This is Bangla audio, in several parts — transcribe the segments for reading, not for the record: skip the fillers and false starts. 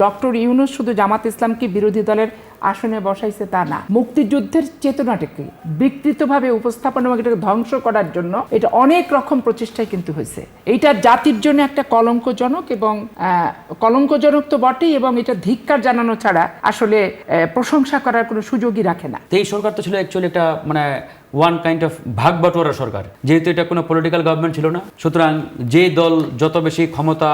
ডক্টর ইউনূস শুধু জামাত ইসলামকে বিরোধী দলের আসনে বসাইছে তা না, মুক্তিযুদ্ধের চেতনাটাকে বিকৃতভাবে উপস্থাপন এবং এটাকে ধ্বংস করার জন্য এটা অনেক রকম প্রচেষ্টায় কিন্তু হয়েছে। এইটা জাতির জন্য একটা কলঙ্কজনক এবং কলঙ্কজনক তো বটেই, এবং এটা ধিক্কার জানানো ছাড়া আসলে প্রশংসা করার কোনো সুযোগই রাখে না। এই সরকার তো ছিল অ্যাকচুয়ালি একটা ওয়ান কাইন্ড অফ ভাগ বাটোয়ারা সরকার, যেহেতু এটা কোনো পলিটিক্যাল গভর্নমেন্ট ছিল না। সুতরাং যে দল যত বেশি ক্ষমতা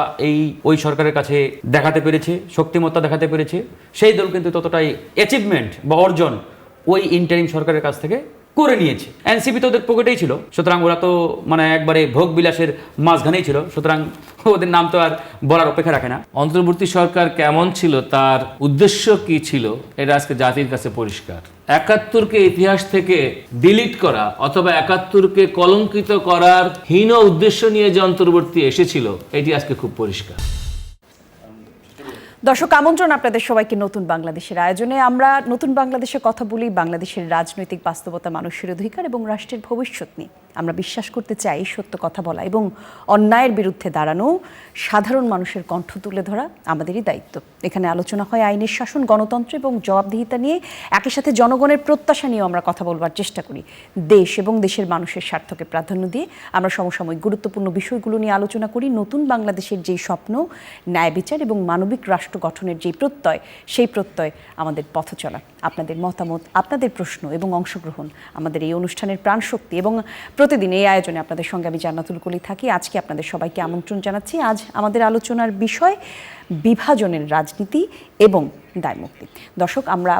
ওই সরকারের কাছে দেখাতে পেরেছে, শক্তিমত্তা দেখাতে পেরেছে, সেই দল কিন্তু ততটাই অ্যাচিভমেন্ট বা অর্জন ওই ইন্টারিম সরকারের কাছ থেকে করে নিয়েছে। এনসিপি তো ওদের পকেটেই ছিল, সুতরাং ওরা তো একবারে ভোগ বিলাসের মাঝখানেই ছিল, সুতরাং ওদের নাম তো আর বলার অপেক্ষা রাখে না। অন্তর্বর্তী সরকার কেমন ছিল, তার উদ্দেশ্য কি ছিল, এটা আজকে জাতির কাছে পরিষ্কার। ৭১কে ইতিহাস থেকে ডিলিট করা অথবা ৭১কে কলঙ্কিত করার হীন উদ্দেশ্য নিয়ে যে অন্তর্বর্তী এসেছিল, এটি আজকে খুব পরিষ্কার। দর্শক, আমন্ত্রণ আপনাদের সবাইকে নতুন বাংলাদেশের আয়োজনে। আমরা নতুন বাংলাদেশের কথা বলি, বাংলাদেশের রাজনৈতিক বাস্তবতা, মানুষের অধিকার এবং রাষ্ট্রের ভবিষ্যৎ নিয়ে। আমরা বিশ্বাস করতে চাই সত্য কথা বলা এবং অন্যায়ের বিরুদ্ধে দাঁড়ানো, সাধারণ মানুষের কণ্ঠ তুলে ধরা আমাদেরই দায়িত্ব। এখানে আলোচনা হয় আইনের শাসন, গণতন্ত্র এবং জবাবদিহিতা নিয়ে। একই সাথে জনগণের প্রত্যাশা নিয়েও আমরা কথা বলবার চেষ্টা করি। দেশ এবং দেশের মানুষের স্বার্থকে প্রাধান্য দিয়ে আমরা সমসাময়িক গুরুত্বপূর্ণ বিষয়গুলো নিয়ে আলোচনা করি। নতুন বাংলাদেশের যেই স্বপ্ন, ন্যায় বিচার এবং মানবিক রাষ্ট্র গঠনের যেই প্রত্যয়, সেই প্রত্যয় আমাদের পথ চলা। আপনাদের মতামত, আপনাদের প্রশ্ন এবং অংশগ্রহণ আমাদের এই অনুষ্ঠানের প্রাণশক্তি। এবং প্রতিদিন এই আয়োজনে আপনাদের সঙ্গে আমি জান্নাতুল কলি থাকি। আজকে আপনাদের সবাইকে আমন্ত্রণ জানাচ্ছি। আজ আমাদের আলোচনার বিষয় বিভাজনের রাজনীতি এবং দায়মুক্তি। দর্শক, আমরা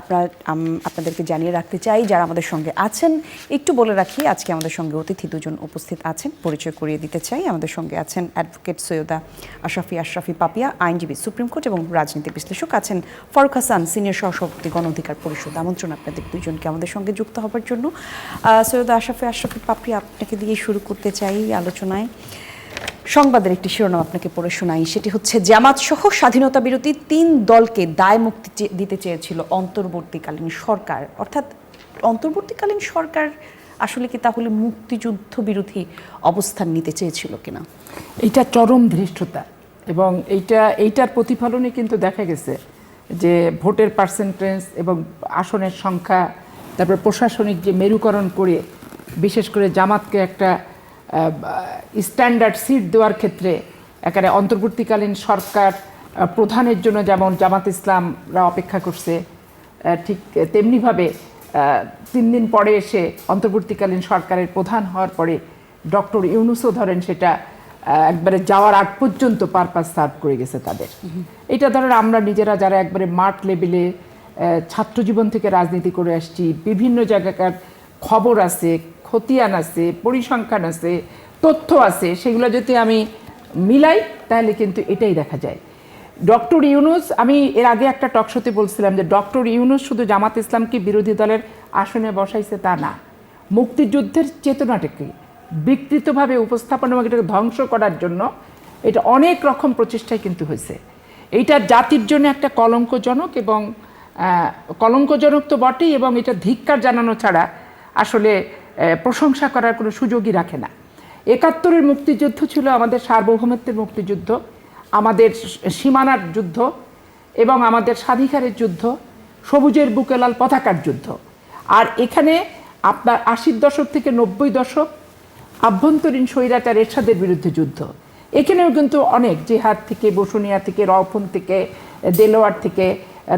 আপনাদেরকে জানিয়ে রাখতে চাই, যারা আমাদের সঙ্গে আছেন একটু বলে রাখি, আজকে আমাদের সঙ্গে অতিথি দুজন উপস্থিত আছেন, পরিচয় করিয়ে দিতে চাই। আমাদের সঙ্গে আছেন অ্যাডভোকেট সৈয়দা আশরাফি পাপিয়া, আইনজীবী, সুপ্রিম কোর্ট এবং রাজনীতি বিশ্লেষক। আছেন ফারুক হাসান, সিনিয়র সহসভাপতি, গণ অধিকার পরিষদ। আমন্ত্রণ আপনাদের দুজনকে আমাদের সঙ্গে যুক্ত হবার জন্য। সৈয়দা আশরাফি পাপিয়া, আপনাকে দিয়ে শুরু করতে চাই আলোচনায়। সংবাদের একটি শিরোনাম আপনাকে পড়ে শোনাই, সেটি হচ্ছে জামাত সহ স্বাধীনতা বিরোধী ৩ দলকে দায় মুক্তি দিতে চেয়েছিল অন্তর্বর্তীকালীন সরকার। অর্থাৎ অন্তর্বর্তীকালীন সরকার আসলে কি তাহলে মুক্তিযুদ্ধ বিরোধী অবস্থান নিতে চেয়েছিল কিনা? এইটা চরম ধৃষ্টতা, এবং এইটার প্রতিফলনে কিন্তু দেখা গেছে যে ভোটের পার্সেন্টেজ এবং আসনের সংখ্যা, তারপর প্রশাসনিক যে মেরুকরণ করে বিশেষ করে জামাতকে একটা স্ট্যান্ডার্ড সিট দেওয়ার ক্ষেত্রে একেবারে অন্তর্বর্তীকালীন সরকার প্রধানের জন্য যেমন জামাত ইসলামরা অপেক্ষা করছে, ঠিক তেমনিভাবে 3 দিন পরে এসে অন্তর্বর্তীকালীন সরকারের প্রধান হওয়ার পরে ডক্টর ইউনূসও ধরেন সেটা একবারে যাওয়ার আগ পর্যন্ত পারপাস সার্ভ করে গেছে তাদের। এটা ধরেন আমরা নিজেরা যারা একবারে মাঠ লেভেলে ছাত্র জীবন থেকে রাজনীতি করে আসছি, বিভিন্ন জায়গাকার খবর আছে, খতিয়ান আছে, পরিসংখ্যান আছে, তথ্য আছে, সেগুলো যদি আমি মিলাই তাহলে কিন্তু এটাই দেখা যায়। ডক্টর ইউনূস, আমি এর আগে একটা টকশোতে বলছিলাম যে ডক্টর ইউনূস শুধু জামাত ইসলামকে বিরোধী দলের আসনে বসাইছে তা না, মুক্তিযুদ্ধের চেতনাটাকে বিকৃতভাবে উপস্থাপন এবং এটাকে ধ্বংস করার জন্য এটা অনেক রকম প্রচেষ্টায় কিন্তু হয়েছে। এইটা জাতির জন্য একটা কলঙ্কজনক এবং কলঙ্কজনক তো বটেই, এবং এটা ধিক্কার জানানো ছাড়া আসলে প্রশংসা করার কোনো সুযোগই রাখে না। ৭১-এর মুক্তিযুদ্ধ ছিল আমাদের সার্বভৌমত্বের মুক্তিযুদ্ধ, আমাদের সীমানার যুদ্ধ এবং আমাদের স্বাধিকারের যুদ্ধ, সবুজের বুকে লাল পতাকার যুদ্ধ। আর এখানে আপনার ৮০ দশক থেকে ৯০ দশক আভ্যন্তরীণ স্বৈরাচার এরশাদের বিরুদ্ধে যুদ্ধ। এখানেও কিন্তু অনেক জেহাদ থেকে, বসুনিয়া থেকে, রওফুন থেকে, দেলোয়ার থেকে,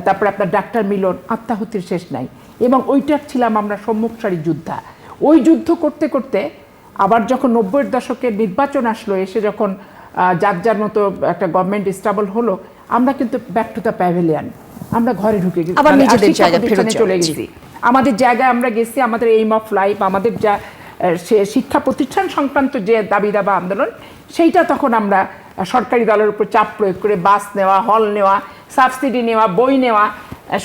তারপরে আপনার ডাক্তার মিলন, আত্মাহুতির শেষ নাই। এবং ওইটার ছিলাম আমরা সম্মুখ সারির যোদ্ধা। ওই যুদ্ধ করতে করতে আবার যখন ৯০-এর দশকের নির্বাচন আসলো, এসে যখন যার মতো একটা গভর্নমেন্ট স্টেবল হলো, আমরা কিন্তু ব্যাক টু দ্য প্যাভিলিয়ন, আমরা ঘরে ঢুকে গেছি, চলে গেছি, আমাদের জায়গায় আমরা গেছি, আমাদের এইম অফ লাইফ, আমাদের যা শিক্ষা প্রতিষ্ঠান সংক্রান্ত যে দাবি দাবা আন্দোলন, সেইটা তখন আমরা সরকারি দলের উপর চাপ প্রয়োগ করে বাস নেওয়া, হল নেওয়া, সাবসিডি নেওয়া, বই নেওয়া,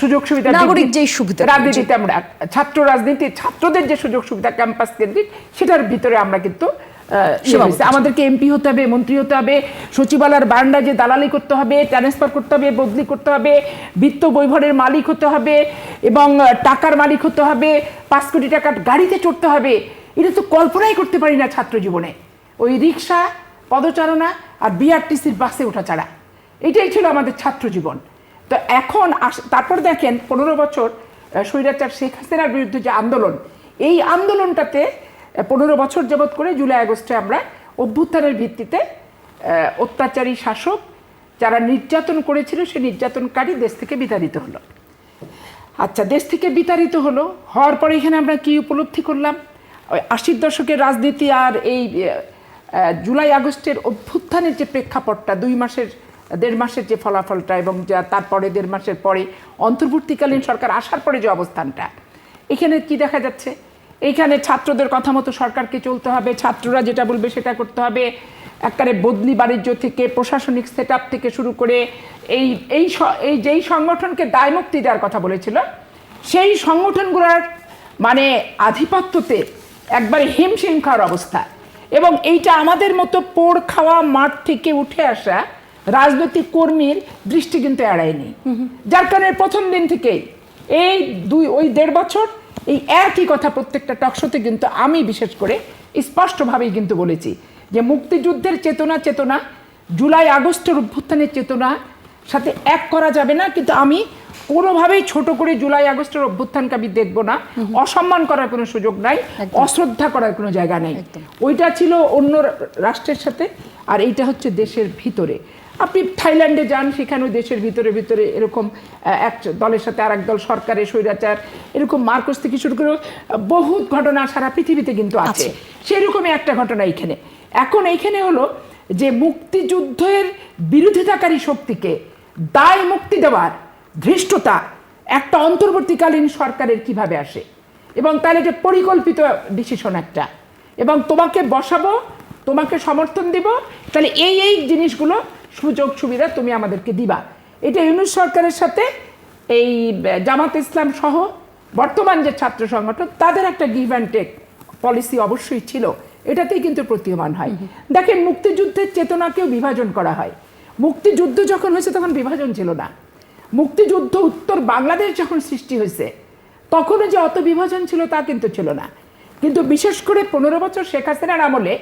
সুযোগ সুবিধা, নাগরিক যে সুবিধা, রাজনীতিতে আমরা ছাত্র রাজনীতি, ছাত্রদের যে সুযোগ সুবিধা ক্যাম্পাস কেন্দ্রিক, সেটার ভিতরে আমরা কিন্তু আমাদেরকে এমপি হতে হবে, মন্ত্রী হতে হবে, সচিবালয়ের বারান্দায় যে দালালি করতে হবে, ট্রান্সফার করতে হবে, বদলি করতে হবে, বিত্ত বৈভবের মালিক হতে হবে এবং টাকার মালিক হতে হবে, 5 কোটি টাকার গাড়িতে চড়তে হবে। এটা তো কল্পনাই করতে পারি না ছাত্র জীবনে। ওই রিক্সা, পদচারণা আর বিআরটিসির বাসে ওঠা ছাড়া, এটাই ছিল আমাদের ছাত্র জীবন। তো এখন তারপর দেখেন 15 বছর স্বৈরাচার শেখ হাসিনার বিরুদ্ধে যে আন্দোলন, এই আন্দোলনটাতে 15 বছর যাবৎ করে জুলাই আগস্টে আমরা অভ্যুত্থানের ভিত্তিতে অত্যাচারী শাসক যারা নির্যাতন করেছিল সেই নির্যাতনকারী দেশ থেকে বিতাড়িত হলো। আচ্ছা, দেশ থেকে বিতাড়িত হলো, হওয়ার পরে এখানে আমরা কি উপলব্ধি করলাম? ওই 80-র দশকের রাজনীতি আর এই জুলাই আগস্টের অভ্যুত্থানের যে প্রেক্ষাপটটা, 1.5 মাসের যে ফলাফলটা এবং যা তারপরে 1.5 মাসের পরে অন্তর্বর্তীকালীন সরকার আসার পরে যে অবস্থানটা, এখানে কি দেখা যাচ্ছে? এইখানে ছাত্রদের কথা মতো সরকারকে চলতে হবে, ছাত্ররা যেটা বলবে সেটা করতে হবে, একবারে বদলি বাণিজ্য থেকে প্রশাসনিক সেট আপ থেকে শুরু করে এই যেই সংগঠনকে দায়মুক্তি দেওয়ার কথা বলেছিল সেই সংগঠনগুলোর মানে আধিপত্যতে একবারে হিমশিম খাওয়ার অবস্থা। এবং এইটা আমাদের মতো পোড় খাওয়া মাঠ থেকে উঠে আসা রাজনৈতিক কর্মীর দৃষ্টি কিন্তু এড়ায়নি, যার কারণে প্রথম দিন থেকেই এই 1.5 বছর এই একই কথা প্রত্যেকটা টকশোতে কিন্তু আমি বিশেষ করে স্পষ্টভাবেই কিন্তু বলেছি যে মুক্তিযুদ্ধের চেতনা জুলাই আগস্টের অভ্যুত্থানের চেতনা সাথে এক করা যাবে না। কিন্তু আমি কোনোভাবেই ছোট করে জুলাই আগস্টের অভ্যুত্থানকে আমি দেখব না, অসম্মান করার কোনো সুযোগ নাই, অশ্রদ্ধা করার কোনো জায়গা নেই। ওইটা ছিল অন্য রাষ্ট্রের সাথে, আর এইটা হচ্ছে দেশের ভিতরে। আপনি থাইল্যান্ডে যান, সেখানেও দেশের ভিতরে এরকম এক দলের সাথে আর এক দল সরকারের স্বৈরাচার, এরকম মার্কস থেকে শুরু করে বহুত ঘটনা সারা পৃথিবীতে কিন্তু আছে। সেরকমই একটা ঘটনা এইখানে। এখন এইখানে হলো যে মুক্তিযুদ্ধের বিরোধিতাকারী শক্তিকে দায় মুক্তি দেওয়ার ধৃষ্টতা একটা অন্তর্বর্তীকালীন সরকারের কিভাবে আসে, এবং তাহলে যে পরিকল্পিত ডিসিশন একটা, এবং তোমাকে বসাবো, তোমাকে সমর্থন দিব, তাহলে এই জিনিসগুলো সুযোগ সুবিধা তুমি আমাদেরকে দিবা। এটা ইউনূস সরকারের সাথে এই জামাত ইসলাম সহ বর্তমান যে ছাত্র সংগঠন তাদের একটা গিভ অ্যান্ড টেক পলিসি অবশ্যই ছিল, এটাতেই কিন্তু প্রতীয়মান হয়। দেখেন, মুক্তিযুদ্ধের চেতনাকেও বিভাজন করা হয়। মুক্তিযুদ্ধ যখন হয়েছে তখন বিভাজন ছিল না। মুক্তিযুদ্ধ উত্তর বাংলাদেশ যখন সৃষ্টি হয়েছে তখনও যে অত বিভাজন ছিল তা কিন্তু ছিল না। কিন্তু বিশেষ করে 15 বছর শেখ হাসিনার আমলে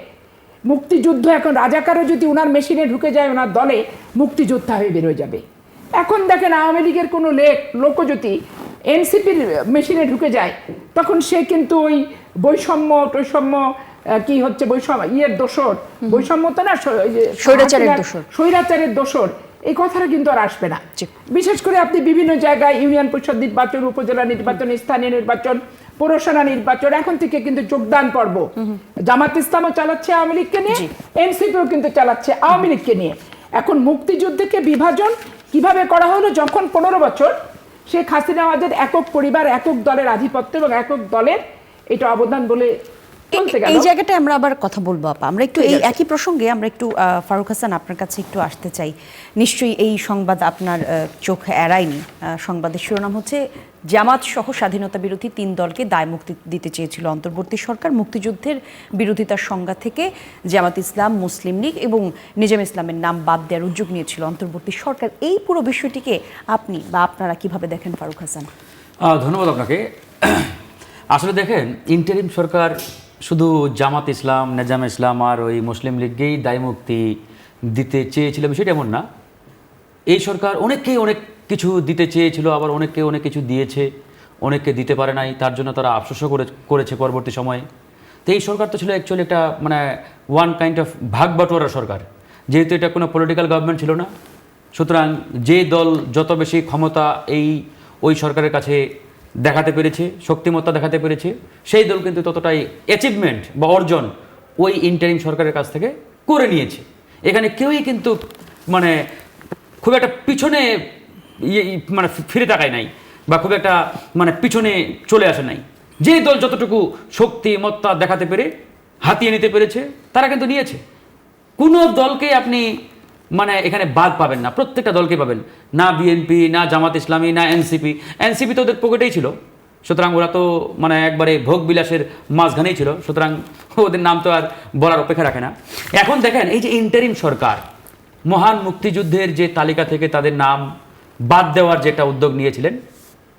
মুক্তিযুদ্ধ এখন রাজাকারও যদি ওনার মেশিনে ঢুকে যায় ওনার দলে, মুক্তিযোদ্ধা হয়ে বেরোয় যাবে। এখন দেখেন আওয়ামী লীগের কোনো লোক যদি এনসিপির মেশিনে ঢুকে যায় তখন সে কিন্তু ওই বৈষম্য কি হচ্ছে বৈষম্য তো না, স্বৈরাচারের দোসর, এই কথাটা কিন্তু আর আসবে না। বিশেষ করে আপনি বিভিন্ন জায়গায় ইউনিয়ন পরিষদ নির্বাচন, উপজেলা নির্বাচন, স্থানীয় নির্বাচন, পৌরসভা নির্বাচন, এখন থেকে কিন্তু যোগদান পর্ব জামাত ইসলামও চালাচ্ছে আওয়ামী লীগকে নিয়ে, এনসিপিও কিন্তু চালাচ্ছে আওয়ামী লীগকে নিয়ে। এখন মুক্তিযুদ্ধকে বিভাজন কিভাবে করা হলো? যখন 15 বছর শেখ হাসিনা আমাদের একক পরিবার, একক দলের আধিপত্য এবং একক দলের এটা অবদান বলে এই জায়গাটায় আমরা আবার কথা বলবো আপা। আমরা একটু এই একই প্রসঙ্গে আমরা একটু ফারুক হাসান আপনার কাছে একটু আসতে চাই। নিশ্চয়ই এই সংবাদ আপনার চোখ এড়ায়নি। সংবাদের শিরোনাম হচ্ছে জামাত সহ স্বাধীনতা বিরোধী 3 দলকে দায় মুক্তি দিতে চেয়েছিল অন্তর্বর্তী সরকার। মুক্তিযুদ্ধের বিরোধিতার সংজ্ঞা থেকে জামাত ইসলাম, মুসলিম লীগ এবং নিজাম ইসলামের নাম বাদ দেওয়ার উদ্যোগ নিয়েছিল অন্তর্বর্তী সরকার। এই পুরো বিষয়টিকে আপনি বা আপনারা কিভাবে দেখেন ফারুক হাসান? ধন্যবাদ আপনাকে। আসলে দেখেন, ইন্টারিম সরকার শুধু জামাত ইসলাম, নিজাম ইসলাম আর ওই মুসলিম লীগকেই দায় মুক্তি দিতে চেয়েছিল বিষয়টা এমন না। এই সরকার অনেককেই অনেক কিছু দিতে চেয়েছিল, আবার অনেককে অনেক কিছু দিয়েছে, অনেককে দিতে পারে নাই, তার জন্য তারা আফসোসও করেছে পরবর্তী সময়ে। তো এই সরকার তো ছিল অ্যাকচুয়ালি একটা মানে ওয়ান কাইন্ড অফ ভাগ বাটোয়ারা সরকার, যেহেতু এটা কোনো পলিটিক্যাল গভর্নমেন্ট ছিল না। সুতরাং যে দল যত বেশি ক্ষমতা ওই সরকারের কাছে দেখাতে পেরেছে, শক্তিমত্তা দেখাতে পেরেছে, সেই দল কিন্তু ততটাই অ্যাচিভমেন্ট বা অর্জন ওই ইন্টারিম সরকারের কাছ থেকে করে নিয়েছে। এখানে কেউই কিন্তু মানে খুব একটা পিছনে মানে ফিরে তাকায় নাই বা খুব একটা মানে পিছনে চলে আসে নাই। যে দল যতটুকু শক্তিমত্তা দেখাতে পেরে হাতিয়ে নিতে পেরেছে তারা কিন্তু নিয়েছে। কোনো দলকে আপনি মানে এখানে বাদ পাবেন না, প্রত্যেকটা দলকে পাবেন। না বিএনপি, না জামাত ইসলামী, না এনসিপি তো ওদের পকেটেই ছিল। সুতরাং ওরা তো মানে একবারে ভোগ বিলাসের মাঝখানেই ছিল। সুতরাং ওদের নাম তো আর বলার অপেক্ষা রাখে না। এখন দেখেন, এই যে ইন্টারিম সরকার মহান মুক্তিযুদ্ধের যে তালিকা থেকে তাদের নাম বাদ দেওয়ার যেটা উদ্যোগ নিয়েছিলেন,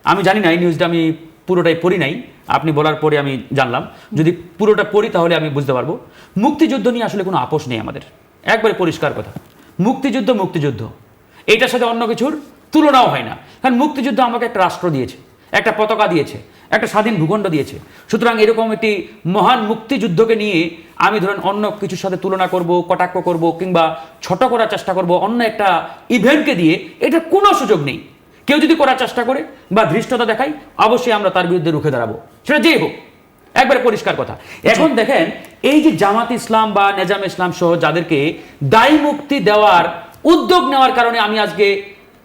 আমি জানি না, এই নিউজটা আমি পুরোটাই পড়ি নাই, আপনি বলার পরে আমি জানলাম। যদি পুরোটা পড়ি তাহলে আমি বুঝতে পারবো। মুক্তিযুদ্ধ নিয়ে আসলে কোনো আপোষ নেই আমাদের, একবারে পরিষ্কার কথা। মুক্তিযুদ্ধ এটার সাথে অন্য কিছুর তুলনাও হয় না। কারণ মুক্তিযুদ্ধ আমাকে একটা রাষ্ট্র দিয়েছে, একটা পতাকা দিয়েছে, একটা স্বাধীন ভূখণ্ড দিয়েছে। সুতরাং এরকম একটি মহান মুক্তিযুদ্ধকে নিয়ে আমি ধরেন অন্য কিছুর সাথে তুলনা করব, কটাক্ষ করব, কিংবা ছোট করার চেষ্টা করব অন্য একটা ইভেন্টকে দিয়ে, এটা কোনো সুযোগ নেই। কেউ যদি করার চেষ্টা করে বা ধৃষ্টতা দেখায়, অবশ্যই আমরা তার বিরুদ্ধে রুখে দাঁড়াবো, সেটা যেই হোক, একবারে পরিষ্কার কথা। এখন দেখেন, এই যে জামাত ইসলাম বা নেজাম ইসলাম সহ যাদেরকে দায়ী মুক্তি দেওয়ার উদ্যোগ নেওয়ার কারণে আমি আজকে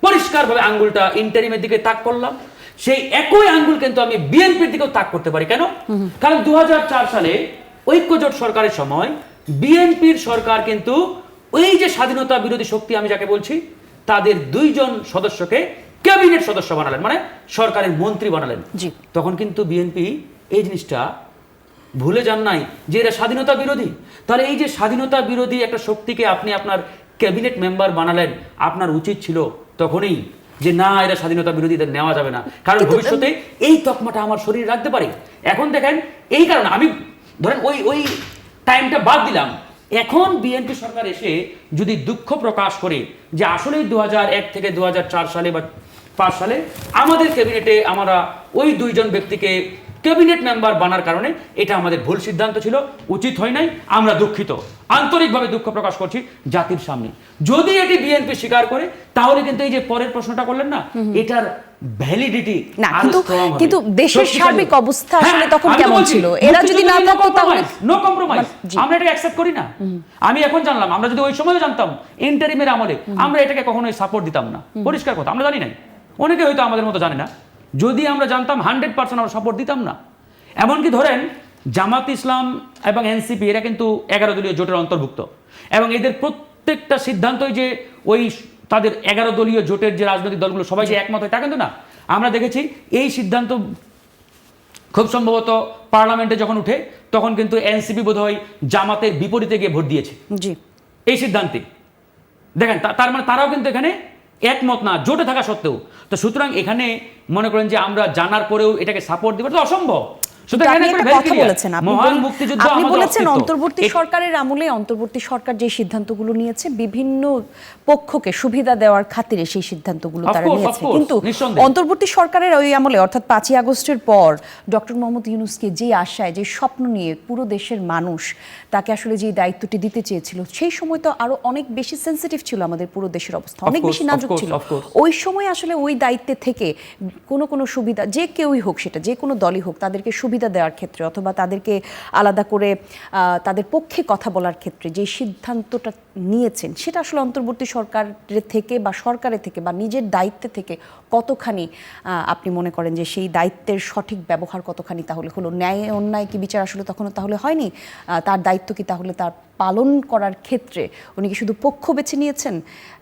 পরিষ্কারভাবে আঙ্গুলটা ইন্টারিমের দিকে তাক করলাম, সেই একই আঙ্গুল কিন্তু আমি বিএনপির দিকেও তাক করতে পারি। কেন? কারণ 2004 সালে ঐক্যজোট সরকারের সময় বিএনপির সরকার কিন্তু ওই যে স্বাধীনতা বিরোধী শক্তি আমি যাকে বলছি, তাদের 2 জন সদস্যকে ক্যাবিনেট সদস্য বানালেন, মানে সরকারের মন্ত্রী বানালেন। তখন কিন্তু বিএনপি এই জিনিসটা ভুলে যান নাই যে এরা স্বাধীনতা বিরোধী। তাহলে এই যে স্বাধীনতা বিরোধী একটা শক্তিকে আপনি আপনার ক্যাবিনেট মেম্বার বানালেন, আপনার উচিত ছিল তখনই যে না, এরা স্বাধীনতা বিরোধীদের নেওয়া যাবে না, কারণ ভবিষ্যতে এই তকমাটা আমার শরীরে রাখতে পারে। এখন দেখেন, এই কারণে আমি ধরেন ওই টাইমটা বাদ দিলাম। এখন বিএনপি সরকার এসে যদি দুঃখ প্রকাশ করে যে আসলেই 2001 থেকে 2004 সালে বা 5 সালে আমাদের ক্যাবিনেটে আমরা ওই 2 জন ব্যক্তিকে ক্যাবিনেট মেম্বার বানার কারণে এটা আমাদের ভুল সিদ্ধান্ত ছিল, উচিত হয় নাই, আমরা দুঃখিত, আন্তরিকভাবে দুঃখ প্রকাশ করছি জাতির সামনে। যদি এটি বিএনপি স্বীকার করে, তাহলে কিন্তু এই যে পরের প্রশ্নটা করলেন না, এটার ভ্যালিডিটি না, কিন্তু দেশের সার্বিক অবস্থা আসলে তখন কেমন ছিল? এরা যদি না থাকতো তাহলে নো কম্প্রোমাইজ, আমরা এটাকে অ্যাকসেপ্ট করি না। আমি এখন জানলাম, আমরা যদি ওই সময় জানতাম ইন্টারিমের আমলে, আমরা এটাকে কখনোই সাপোর্ট দিতাম না। পরিষ্কার কথা, আমরা জানি নাই, অনেকে হয়তো আমাদের মতো জানে না। যদি আমরা জানতাম 100% আমরা সাপোর্ট দিতাম না। এমনকি ধরেন জামাত ইসলাম এবং এনসিপি এরা কিন্তু 11 দলীয় জোটের অন্তর্ভুক্ত, এবং এদের প্রত্যেকটা সিদ্ধান্তই যে ওই তাদের 11 দলীয় জোটের যে রাজনৈতিক দলগুলো সবাই যে একমত হয় তা কিন্তু না। আমরা দেখেছি এই সিদ্ধান্ত খুব সম্ভবত পার্লামেন্টে যখন উঠে, তখন কিন্তু এনসিপি বোধহয় জামাতের বিপরীতে গিয়ে ভোট দিয়েছে এই সিদ্ধান্তে। দেখেন, তার মানে তারাও কিন্তু এখানে একমত না, জোটে থাকা সত্ত্বেও। তো সুতরাং এখানে মনে করেন যে আমরা জানার পরেও এটাকে সাপোর্ট দিব, তো অসম্ভব। অন্তর্বর্তী সরকারের আমলে অন্তর্বর্তী সরকার যে সিদ্ধান্তগুলো নিয়েছে, বিভিন্ন পক্ষকে সুবিধা দেওয়ার খাতিরে সেই সিদ্ধান্তগুলো তারা নিয়েছে, কিন্তু অন্তর্বর্তী সরকারের ওই আমলে অর্থাৎ 5ই আগস্টের পর ডক্টর মোহাম্মদ ইউনূসকে যে আশায়, যে স্বপ্ন নিয়ে পুরো দেশের মানুষ তাকে আসলে যে দায়িত্বটি দিতে চেয়েছিল, সেই সময় তো আরো অনেক বেশি সেন্সিটিভ ছিল আমাদের পুরো দেশের অবস্থা, অনেক বেশি নাজুক ছিল। ওই সময় আসলে ওই দায়িত্বে থেকে কোনো সুবিধা, যে কেউই হোক, সেটা যে কোনো দলই হোক, তাদেরকে সুবিধা দেওয়ার ক্ষেত্রে অথবা তাদেরকে আলাদা করে তাদের পক্ষে কথা বলার ক্ষেত্রে যে সিদ্ধান্তটা নিয়েছেন, সেটা আসলে অন্তর্বর্তী সরকারের থেকে বা সরকারের থেকে বা নিজের দায়িত্বে থেকে কতখানি আপনি মনে করেন যে সেই দায়িত্বের সঠিক ব্যবহার কতখানি তাহলে হলো? ন্যায় অন্যায় কি বিচার আসলে তখনও তাহলে হয়নি? তার দায়িত্ব কি তাহলে তার পালন করার ক্ষেত্রে উনি কি শুধু পক্ষ বেছে নিয়েছেন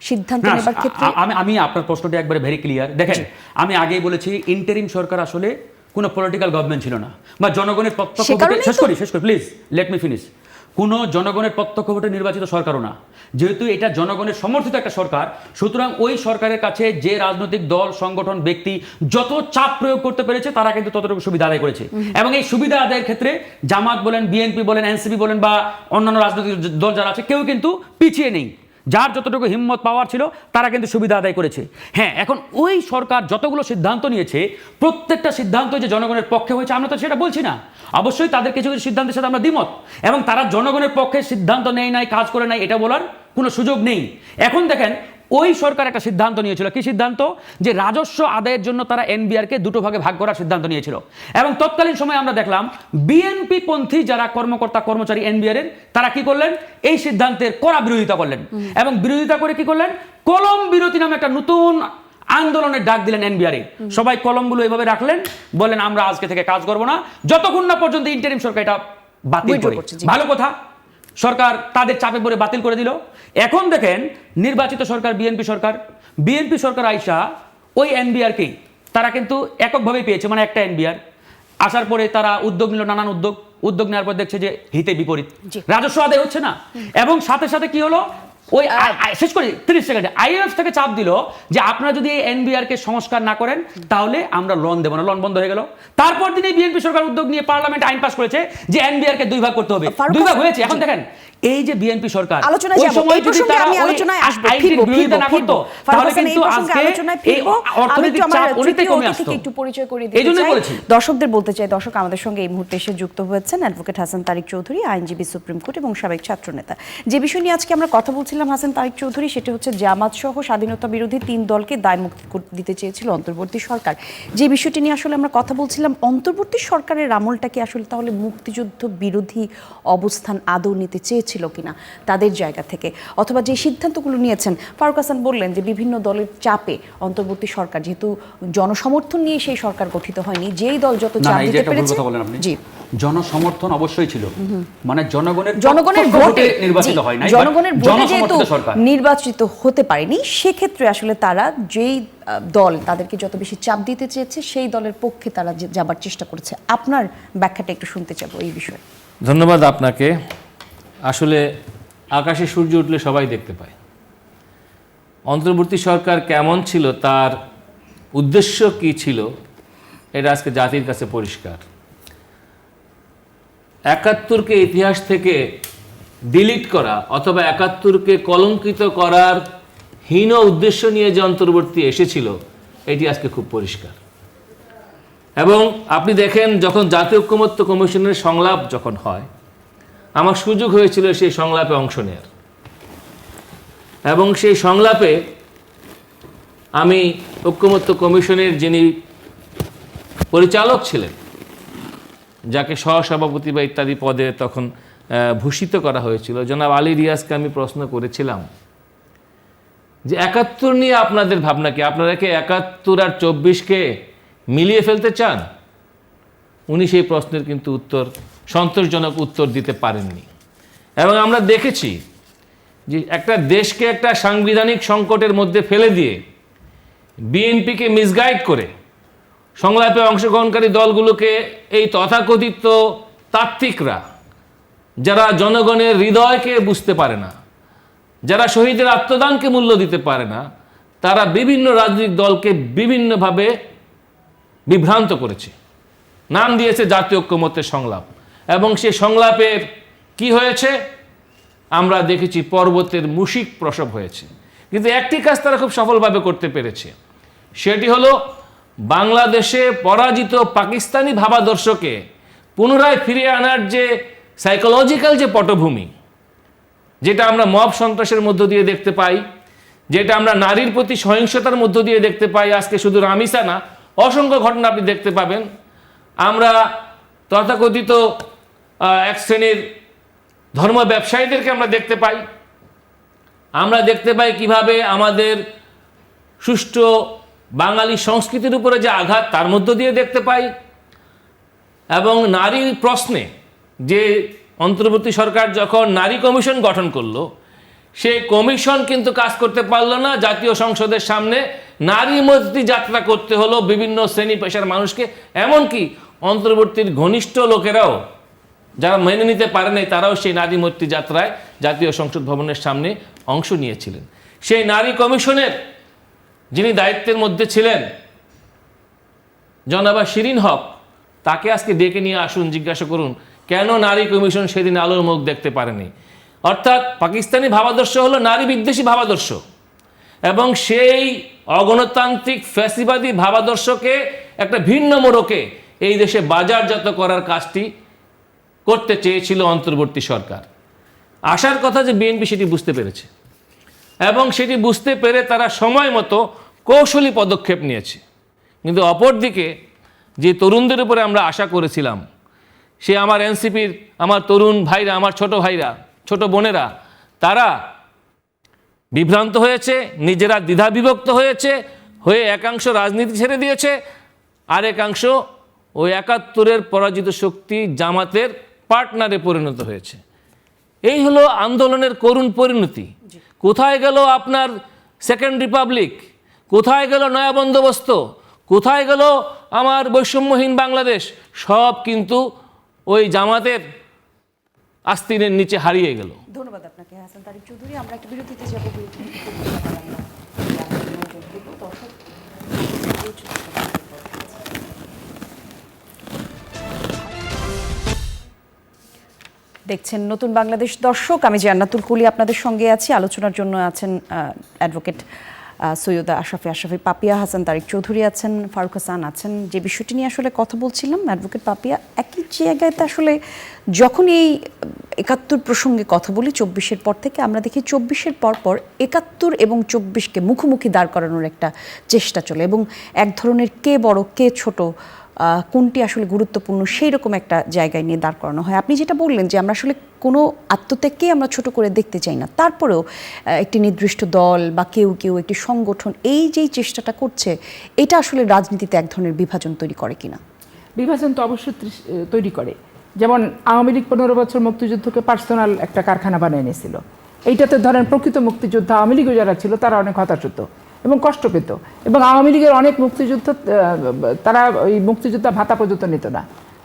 সিদ্ধান্ত নেবার ক্ষেত্রে? আমি আপনার প্রশ্নটা একবারে ভেরি ক্লিয়ার। দেখেন, আমি আগেই বলেছি ইন্টারিম সরকার আসলে কোনো পলিটিক্যাল গভর্নমেন্ট ছিল না, বা জনগণের প্রত্যক্ষ ভোটে, শেষ করি প্লিজ লেট মি ফিনিশ, কোনো জনগণের প্রত্যক্ষ ভোটে নির্বাচিত সরকারও না। যেহেতু এটা জনগণের সমর্থিত একটা সরকার, সুতরাং ওই সরকারের কাছে যে রাজনৈতিক দল, সংগঠন, ব্যক্তি যত চাপ প্রয়োগ করতে পেরেছে, তারা কিন্তু ততটুকু সুবিধা আদায় করেছে। এবং এই সুবিধা আদায়ের ক্ষেত্রে জামাত বলেন, বিএনপি বলেন, এনসিপি বলেন বা অন্যান্য রাজনৈতিক দল যারা আছে, কেউ কিন্তু পিছিয়ে নেই। যার যতটুকু হিম্মত পাওয়ার ছিল তারা কিন্তু সুবিধা আদায় করেছে। হ্যাঁ, এখন ওই সরকার যতগুলো সিদ্ধান্ত নিয়েছে, প্রত্যেকটা সিদ্ধান্ত যে জনগণের পক্ষে হয়েছে আমরা তো সেটা বলছি না। অবশ্যই তাদের কিছু কিছু সিদ্ধান্তের সাথে আমরা দ্বিমত, এবং তারা জনগণের পক্ষে সিদ্ধান্ত নেয় নাই, কাজ করে নাই, এটা বলার কোনো সুযোগ নেই। এখন দেখেন, ওই সরকার একটা সিদ্ধান্ত নিয়েছিল, কি সিদ্ধান্ত? যে রাজস্ব আদায়ের জন্য তারা এনবিআরকে 2 ভাগে ভাগ করার সিদ্ধান্ত নিয়েছিল। এবং তৎকালীন সময়ে আমরা দেখলাম বিএনপি পন্থী যারা কর্মকর্তা কর্মচারী এনবিআর এর, তারা কি করলেন? এই সিদ্ধান্তের কড়া বিরোধিতা করলেন, এবং বিরোধিতা করে কি করলেন? কলম বিরতি নামে একটা নতুন আন্দোলনের ডাক দিলেন এনবিআর এ। সবাই কলমগুলো এভাবে রাখলেন, বলেন আমরা আজকে থেকে কাজ করব না যতক্ষণ না পর্যন্ত ইন্টারিম সরকার এটা বাতিল করে। ভালো কথা, সরকার তাদের চাপে পড়ে বাতিল করে দিল। এখন দেখেন, নির্বাচিত সরকার বিএনপি সরকার আইসা ওই এনবিআরকেই তারা কিন্তু এককভাবেই পেয়েছে, মানে একটা এনবিআর আসার পরে তারা উদ্যোগ নিল, নানান উদ্যোগ নেওয়ার পর দেখছে যে হিতে বিপরীত, রাজস্ব আদায় হচ্ছে না। এবং সাথে সাথে কি হলো? ওই শেষ করি 30 সেকেন্ডে আইএমএফ থেকে চাপ দিল যে আপনারা যদি এই এনবিআর কে সংস্কার না করেন তাহলে আমরা লোন দেবো না, লোন বন্ধ হয়ে গেল। তারপর দিনে বিএনপি সরকার উদ্যোগ নিয়ে পার্লামেন্ট আইন পাস করেছে যে এনবিআর কে 2 ভাগ করতে হবে, 2 ভাগ হয়েছে। এখন দেখেন এই যে বিএনপি সরকার আলোচনায় ওই যাব, সময় এই যদি প্রসঙ্গে তারা আমি ওই আলোচনায় আসবো, আইনটির বিরোধিতা না করতো তাহলে কিন্তু আজকে এই অর্থনৈতিক চাপ অনেকটাই কমে আসতো। একটু পরিচয় করে এই জন্যই দিতে চাই বলেছি। দর্শকদের, বলতে চাই দর্শক আমাদের সঙ্গে এই মুহূর্তে এসে যুক্ত হয়েছেন অ্যাডভোকেট হাসান তারিক চৌধুরী, আইনজীবী, সুপ্রিম কোর্ট এবং সাবেক ছাত্রনেতা। যে বিষয় নিয়ে আজকে আমরা কথা বলছিলাম হাসান তারিক চৌধুরী, সেটা হচ্ছে জামাত সহ স্বাধীনতা বিরোধী 3 দলকে দায় মুক্তি দিতে চেয়েছিল অন্তর্বর্তী সরকার। যে বিষয়টি নিয়ে আসলে আমরা কথা বলছিলাম, অন্তর্বর্তী সরকারের আমলটা কি আসলে তাহলে মুক্তিযুদ্ধ বিরোধী অবস্থান আদৌ নিতে চেয়েছিল কিনা তাদের জায়গা থেকে, অথবা যে সিদ্ধান্তগুলো নিয়েছেন ফারুক হাসান বললেন যে বিভিন্ন দলের চাপে অন্তর্বর্তী সরকার, যেহেতু জনসমর্থন নিয়ে সেই সরকার গঠিত হয়নি, যেই দল যত চাপ দিতে পেরেছে। জি, জনসমর্থন অবশ্যই ছিল, মানে জনগণের ভোটে নির্বাচিত হয় নাই, জনগণের ভোটে যেহেতু সরকার নির্বাচিত হতে পারেনি, সেক্ষেত্রে আসলে তারা যেই দল তাদেরকে যত বেশি চাপ দিতে চেয়েছে সেই দলের পক্ষে তারা যাবার চেষ্টা করেছে। আপনার ব্যাখ্যাটা একটু শুনতে চাবো এই বিষয়ে। ধন্যবাদ আপনাকে। আসলে আকাশে সূর্য উঠলে সবাই দেখতে পায়। অন্তর্বর্তী সরকার কেমন ছিল, তার উদ্দেশ্য কি ছিল, এটা আজকে জাতির কাছে পরিষ্কার। 71কে ইতিহাস থেকে ডিলিট করা অথবা 71কে কলঙ্কিত করার হীন উদ্দেশ্য নিয়ে যে অন্তর্বর্তী এসেছিল, এটি আজকে খুব পরিষ্কার। এবং আপনি দেখেন, যখন জাতীয় ঐকমত্য কমিশনের সংলাপ যখন হয়, আমার সুযোগ হয়েছিল সেই সংলাপে অংশ নেয়ার, এবং সেই সংলাপে আমি ঐকমত্য কমিশনের যিনি পরিচালক ছিলেন, যাকে সহসভাপতি বা ইত্যাদি পদে তখন ভূষিত করা হয়েছিল, জনাব আলী রিয়াজকে আমি প্রশ্ন করেছিলাম যে 71 নিয়ে আপনাদের ভাবনা কি, আপনারা কি 71 আর 24কে মিলিয়ে ফেলতে চান? উনি সেই প্রশ্নের কিন্তু সন্তোষজনক উত্তর দিতে পারেননি। এবং আমরা দেখেছি যে একটা দেশকে একটা সাংবিধানিক সংকটের মধ্যে ফেলে দিয়ে বিএনপিকে মিসগাইড করে সংলাপে অংশগ্রহণকারী দলগুলোকে এই তথাকথিত তাত্ত্বিকরা, যারা জনগণের হৃদয়কে বুঝতে পারে না, যারা শহীদের আত্মদানকে মূল্য দিতে পারে না, তারা বিভিন্ন রাজনৈতিক দলকে বিভিন্নভাবে বিভ্রান্ত করেছে, নাম দিয়েছে জাতীয় ঐকমত্যের সংলাপ। এবং সেই সংলাপের কি হয়েছে আমরা দেখেছি, পর্বতের মুশিক প্রসব হয়েছে। কিন্তু একটি কাজ তারা খুব সফলভাবে করতে পেরেছে, সেটি হলো বাংলাদেশে পরাজিত পাকিস্তানি ভাবাদর্শকে পুনরায় ফিরিয়ে আনার যে সাইকোলজিক্যাল যে পটভূমি, যেটা আমরা মব সন্ত্রাসের মধ্য দিয়ে দেখতে পাই, যেটা আমরা নারীর প্রতি সহিংসতার মধ্য দিয়ে দেখতে পাই, আজকে শুধু রামিসা না, অসংখ্য ঘটনা আপনি দেখতে পাবেন। আমরা তথাকথিত এক শ্রেণীর ধর্ম ব্যবসায়ীদেরকে আমরা দেখতে পাই। আমরা দেখতে পাই কিভাবে আমাদের সুষ্ঠু বাঙালি সংস্কৃতির উপরে যে আঘাত, তার মধ্য দিয়ে দেখতে পাই। এবং নারীর প্রশ্নে যে অন্তর্বর্তী সরকার যখন নারী কমিশন গঠন করলো, সেই কমিশন কিন্তু কাজ করতে পারলো না। জাতীয় সংসদের সামনে নারী মৈত্রী যাত্রা করতে হলো বিভিন্ন শ্রেণী পেশার মানুষকে, এমনকি অন্তর্বর্তীর ঘনিষ্ঠ লোকেরাও যারা মেনে নিতে পারে নাই, তারাও সেই নারী মৈত্রী যাত্রায় জাতীয় সংসদ ভবনের সামনে অংশ নিয়েছিলেন। সেই নারী কমিশনের যিনি দায়িত্বের মধ্যে ছিলেন জনাবা শিরিন হক, তাকে আজকে ডেকে নিয়ে আসুন, জিজ্ঞাসা করুন কেন নারী কমিশন সেদিন আলোর মুখ দেখতে পারেনি। অর্থাৎ পাকিস্তানি ভাবাদর্শ হলো নারী বিদ্বেষী ভাবাদর্শ, এবং সেই অগণতান্ত্রিক ফ্যাসিবাদী ভাবাদর্শকে একটা ভিন্ন মোড়কে এই দেশে বাজারজাত করার কাজটি করতে চেয়েছিল অন্তর্বর্তী সরকার। আশার কথা যে বিএনপি সেটি বুঝতে পেরেছে, এবং সেটি বুঝতে পেরে তারা সময় মতো কৌশলী পদক্ষেপ নিয়েছে। কিন্তু অপরদিকে যে তরুণদের উপরে আমরা আশা করেছিলাম, সে আমার এনসিপির আমার তরুণ ভাইরা, আমার ছোট ভাইরা, ছোট বোনেরা, তারা বিভ্রান্ত হয়েছে, নিজেরা দ্বিধাবিভক্ত হয়ে একাংশ রাজনীতি ছেড়ে দিয়েছে, আর একাংশ ওই 71-এর পরাজিত শক্তি জামাতের পার্টনারে পরিণত হয়েছে। এই হলো আন্দোলনের করুণ পরিণতি। কোথায় গেল আপনার সেকেন্ড রিপাবলিক? কোথায় গেল নয়া বন্দোবস্ত? কোথায় গেল আমার বৈষম্যহীন বাংলাদেশ? সব কিন্তু ওই জামাতের আস্তিনের নিচে হারিয়ে গেল। ধন্যবাদ আপনাকে হাসান তারিক চৌধুরী। আমরা একটা বিরতিতে যাব, দেখছেন নতুন বাংলাদেশ দর্শক, আমি জান্নাতুল কুলি আপনাদের সঙ্গে আছি। আলোচনার জন্য আছেন অ্যাডভোকেট সৈয়দা আশরাফি পাপিয়া, হাসান তারিক চৌধুরী আছেন, ফারুক হাসান আছেন। যে বিষয়টি নিয়ে আসলে কথা বলছিলাম, অ্যাডভোকেট পাপিয়া, একই জায়গাতে আসলে যখন এই ৭১ প্রসঙ্গে কথা বলি ২৪-এর পর থেকে, আমরা দেখি ২৪-এর পর ৭১ এবং ২৪-কে মুখোমুখি দাঁড় করানোর একটা চেষ্টা চলে এবং এক ধরনের কে বড় কে ছোট, কোনটি আসলে গুরুত্বপূর্ণ সেই রকম একটা জায়গায় নিয়ে দাঁড় করানো হয়। আপনি যেটা বললেন যে আমরা আসলে কোনো আত্মত্যাগকেই আমরা ছোট করে দেখতে চাই না, তারপরেও একটি নির্দিষ্ট দল বা কেউ একটি সংগঠন এই যেই চেষ্টাটা করছে, এটা আসলে রাজনীতিতে এক ধরনের বিভাজন তৈরি করে কিনা? বিভাজন তো অবশ্যই তৈরি করে। যেমন আওয়ামী লীগ ১৫ বছর মুক্তিযুদ্ধকে পার্সোনাল একটা কারখানা বানিয়ে নিয়েছিল। এইটাতে ধরেন প্রকৃত মুক্তিযোদ্ধা আওয়ামী লীগও যারা ছিল তারা অনেক হতাশ হতো এবং কষ্ট পেত, এবং আওয়ামী লীগের অনেক মুক্তিযুদ্ধ তারা ওই মুক্তিযোদ্ধা ভাতা পর্যন্ত নিত না,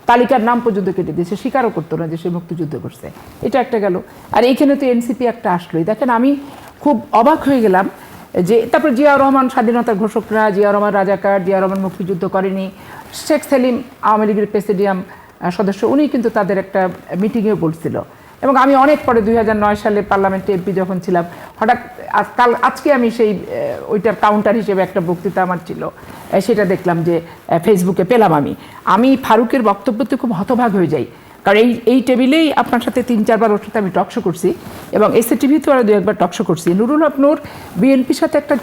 তালিকার নাম পর্যন্ত কেটে দিয়েছে, স্বীকারও করতো না যে সে মুক্তিযুদ্ধ করছে। এটা একটা গেল। আর এইখানে তো এনসিপি একটা আসলোই। দেখেন, আমি খুব অবাক হয়ে গেলাম যে তারপর জিয়াউর রহমান স্বাধীনতার ঘোষকরা, জিয়াউর রহমান রাজাকার, জিয়াউর রহমান মুক্তিযুদ্ধ করেনি, শেখ সেলিম আওয়ামী লীগের প্রেসিডিয়াম সদস্য, উনি কিন্তু তাদের একটা মিটিংয়েও বলছিল। এবং আমি অনেক পরে ২০০৯ সালে পার্লামেন্টে এমপি যখন ছিলাম, হঠাৎ আজকে আমি সেই ওইটার কাউন্টার হিসেবে একটা বক্তৃতা আমার ছিল, সেটা দেখলাম যে ফেসবুকে পেলাম। আমি ফারুকের বক্তব্যতে খুব হতভাগ হয়ে যাই, কারণ এই টেবিলেই আপনার সাথে ৩-৪ ওর সাথে আমি টকশো করছি, এবং এসএ টিভিতেও আরও ২-১ বার টকশো করছি। নুরুল হক নূর বিএনপির সাথে একটা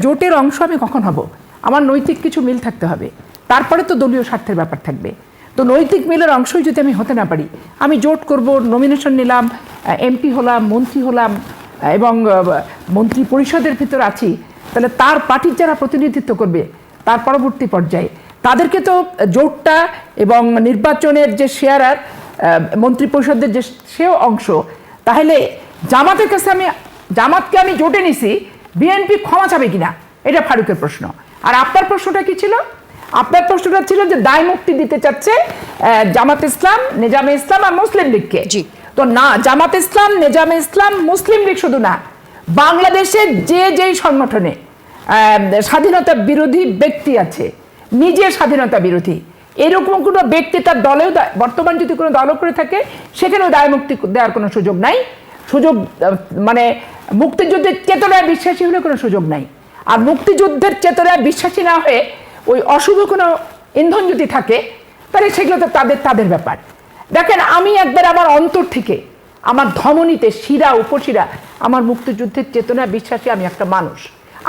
জোটের অংশ আমি কখন হব? আমার নৈতিক কিছু মিল থাকতে হবে, তারপরে তো দলীয় স্বার্থের ব্যাপার থাকবে। তো নৈতিক মিলের অংশই যদি আমি হতে না পারি, আমি জোট করব, নমিনেশন নিলাম, এমপি হলাম, মন্ত্রী হলাম এবং মন্ত্রী পরিষদের ভিতর আছি, তাহলে তার পার্টির যারা প্রতিনিধিত্ব করবে তার পরবর্তী পর্যায়ে তাদেরকে তো জোটটা এবং নির্বাচনের যে শেয়ারার মন্ত্রী পরিষদের যে সেও অংশ, তাহলে জামাতকে আমি জোটে নিছি, বিএনপি ক্ষমা চাবে কিনা, এটা ফারুকের প্রশ্ন। আর আপনার প্রশ্নটা কি ছিল? আপনার প্রশ্নটা ছিল যে দায় মুক্তি দিতে চাচ্ছে জামাত ইসলাম, নেজামে ইসলাম আর মুসলিম লীগকে। তো না, জামাত ইসলাম, নেজামে ইসলাম, মুসলিম লীগ শুধু না, বাংলাদেশের যেই সংগঠনে স্বাধীনতা বিরোধী ব্যক্তি আছে, নিজে স্বাধীনতা বিরোধী, এরকম কোনো ব্যক্তি তার দলেও বর্তমান যদি কোনো দলও করে থাকে, সেখানেও দায় মুক্তি দেওয়ার কোনো সুযোগ নাই। মানে মুক্তিযুদ্ধের চেতনায় বিশ্বাসী হলে কোনো সুযোগ নাই। আর মুক্তিযুদ্ধের চেতনায় বিশ্বাসী না হয়ে ওই অশুভ কোনো ইন্ধন যদি থাকে, তাহলে সেগুলো তো তাদের ব্যাপার। দেখেন, আমি একবার আমার অন্তর থেকে, আমার ধমনীতে, শিরা উপশিরা, আমার মুক্তিযুদ্ধের চেতনায় বিশ্বাসী আমি একটা মানুষ।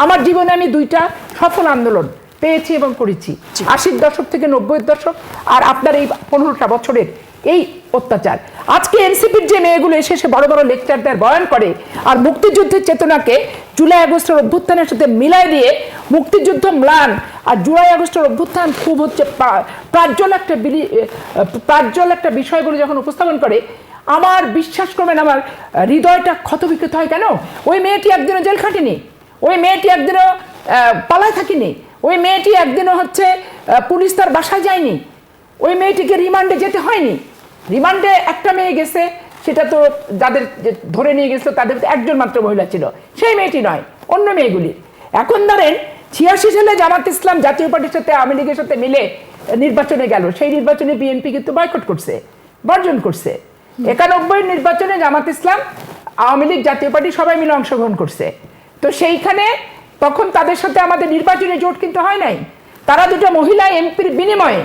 আমার জীবনে আমি 2টা সফল আন্দোলন পেয়েছি এবং করেছি, 80-র দশক থেকে 90-এর দশক, আর আপনার এই 15টা বছরের এই অত্যাচার। আজকে এনসিপির যে মেয়েগুলো এসে বড় বড় লেকচার দেয়, বয়ান করে, আর মুক্তিযুদ্ধের চেতনাকে জুলাই আগস্টের অভ্যুত্থানের সাথে মিলাই দিয়ে মুক্তিযুদ্ধ ম্লান আর জুলাই আগস্টের অভ্যুত্থান খুব হচ্ছে প্রাজ্জ্বল একটা বিষয় বলে যখন উপস্থাপন করে, আমার বিশ্বাস করবেন, আমার হৃদয়টা ক্ষতবিক্ষত হয়। কেন? ওই মেয়েটি একদিনও জেল খাটেনি, ওই মেয়েটি একদিনও পালায় থাকিনি, ওই মেয়েটি একদিনও পুলিশ তার বাসায় যায়নি, ওই মেয়েটিকে রিমান্ডে যেতে হয়নি। রিমান্ডে একটা মেয়ে গেছে, সেটা তো যাদের ধরে নিয়ে গেছিল তাদের একজন মাত্র মহিলা ছিল, সেই মেয়েটি নয়, অন্য মেয়েগুলি। এখন ধরেন 86 সালে জামাত ইসলাম জাতীয় পার্টির সাথে আওয়ামী লীগের সাথে মিলে নির্বাচনে গেল, সেই নির্বাচনে বিএনপি কিন্তু বয়কট করছে, বর্জন করছে। 91 নির্বাচনে জামাত ইসলাম, আওয়ামী লীগ, জাতীয় পার্টি সবাই মিলে অংশগ্রহণ করছে। তো সেইখানে তখন তাদের সাথে আমাদের নির্বাচনী জোট কিন্তু হয় নাই, তারা 2টা মহিলা এমপির বিনিময়ে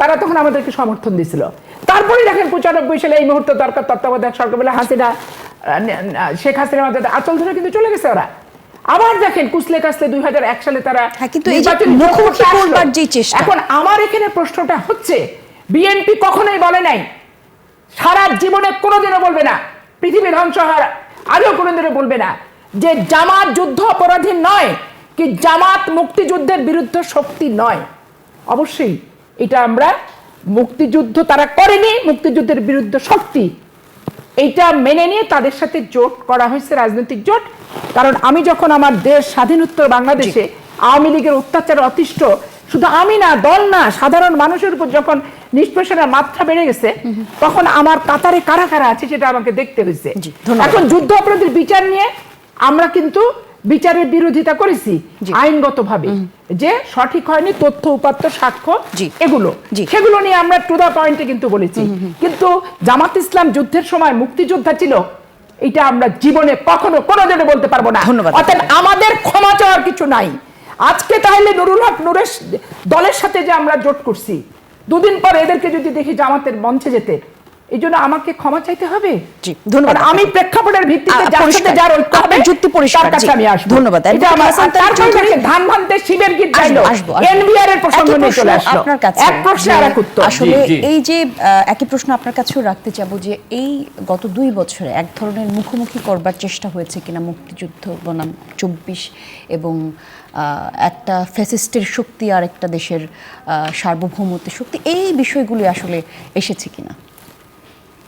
তারা তখন আমাদেরকে সমর্থন দিয়েছিল। তারপরে দেখেন 95 সালে এই মুহূর্তে দরকার তত্ত্বাবধায়ক সরকার বলে শেখ হাসিনা আমাদের আঁচল ধরে কিন্তু চলে গেছে ওরা। আবার দেখেন কুচলে কাছলে 2001 সালে তারা এখন আমার এখানে প্রশ্নটা হচ্ছে, বিএনপি কখনোই বলে নাই, সারা জীবনে কোনোদিনও বলবে না, পৃথিবী ধ্বংস হওয়ার আগেও কোনোদিনও বলবে না যে জামাত যুদ্ধ অপরাধী নয়, কি জামাত মুক্তিযুদ্ধের বিরুদ্ধে শক্তি নয়। অবশ্যই এটা আমরা, মুক্তিযুদ্ধ তারা করেনি, মুক্তিযুদ্ধের বিরুদ্ধে শক্তি, এইটা মেনে নিয়ে তাদের সাথে জোট করা হয়েছে, রাজনৈতিক জোট। কারণ আমি যখন আমার দেশ স্বাধীনোত্তর বাংলাদেশে আওয়ামী লীগের অত্যাচারে অতিষ্ঠ, শুধু আমি না, দল না, সাধারণ মানুষের উপর যখন নিষ্পেষণের মাত্রা বেড়ে গেছে, তখন আমার কাতারে কারা কারা আছে সেটা আমাকে দেখতে হয়েছে। জি, ধন্যবাদ। এখন যুদ্ধ অপরাধীর বিচার নিয়ে আমরা কিন্তু বিচারের বিরোধিতা করেছি আইনগতভাবে, যে সঠিক হয়নি, তথ্য উপাত্ত সাক্ষ্য জি। এগুলো, জি। সেগুলো নিয়ে আমরা টু দা পয়েন্টে কিন্তু বলেছি। কিন্তু জামাত ইসলাম যুদ্ধের সময় মুক্তিযোদ্ধা ছিল, এটা আমরা জীবনে কখনো কোনোদিনও বলতে পারবো না। ধন্যবাদ। অর্থাৎ আমাদের ক্ষমা চাওয়ার কিছু নাই। আজকে তাহলে নুরুল হক নূরের দলের সাথে যে আমরা জোট করছি, দুদিন পর এদেরকে যদি দেখি জামাতের মঞ্চে যেতে, এই জন্য আমাকে ক্ষমা চাইতে হবে? জি, ধন্যবাদ। কারণ আমি প্রেক্ষাপটের ভিত্তিতে যার সাথে যার ঐক্য হবে, আপনার যুক্তি পরিষ্কার। তার কাছে জি, আমি আসবো। ধন্যবাদ। এটা আমার হাসান তারিক তারপরে চৌধুরী, ধান ভানতে শিবের গীত গাইলো, আসবো। এনবিআর এর প্রসঙ্গ একই নিয়ে চলে প্রশ্ন আসলো। আপনার কাছে, এক প্রশ্নে যে আর এক উত্তর। আসলে জি, জি। এই যে একই প্রশ্ন আপনার কাছেও রাখতে চাবো, যে এই গত 2 বছরে এক ধরনের মুখোমুখি করবার চেষ্টা হয়েছে কিনা মুক্তিযুদ্ধ বনাম 24 এবং একটা ফ্যাসিস্টের শক্তি আর একটা দেশের সার্বভৌমত্বের শক্তি, এই বিষয়গুলি আসলে এসেছে কিনা?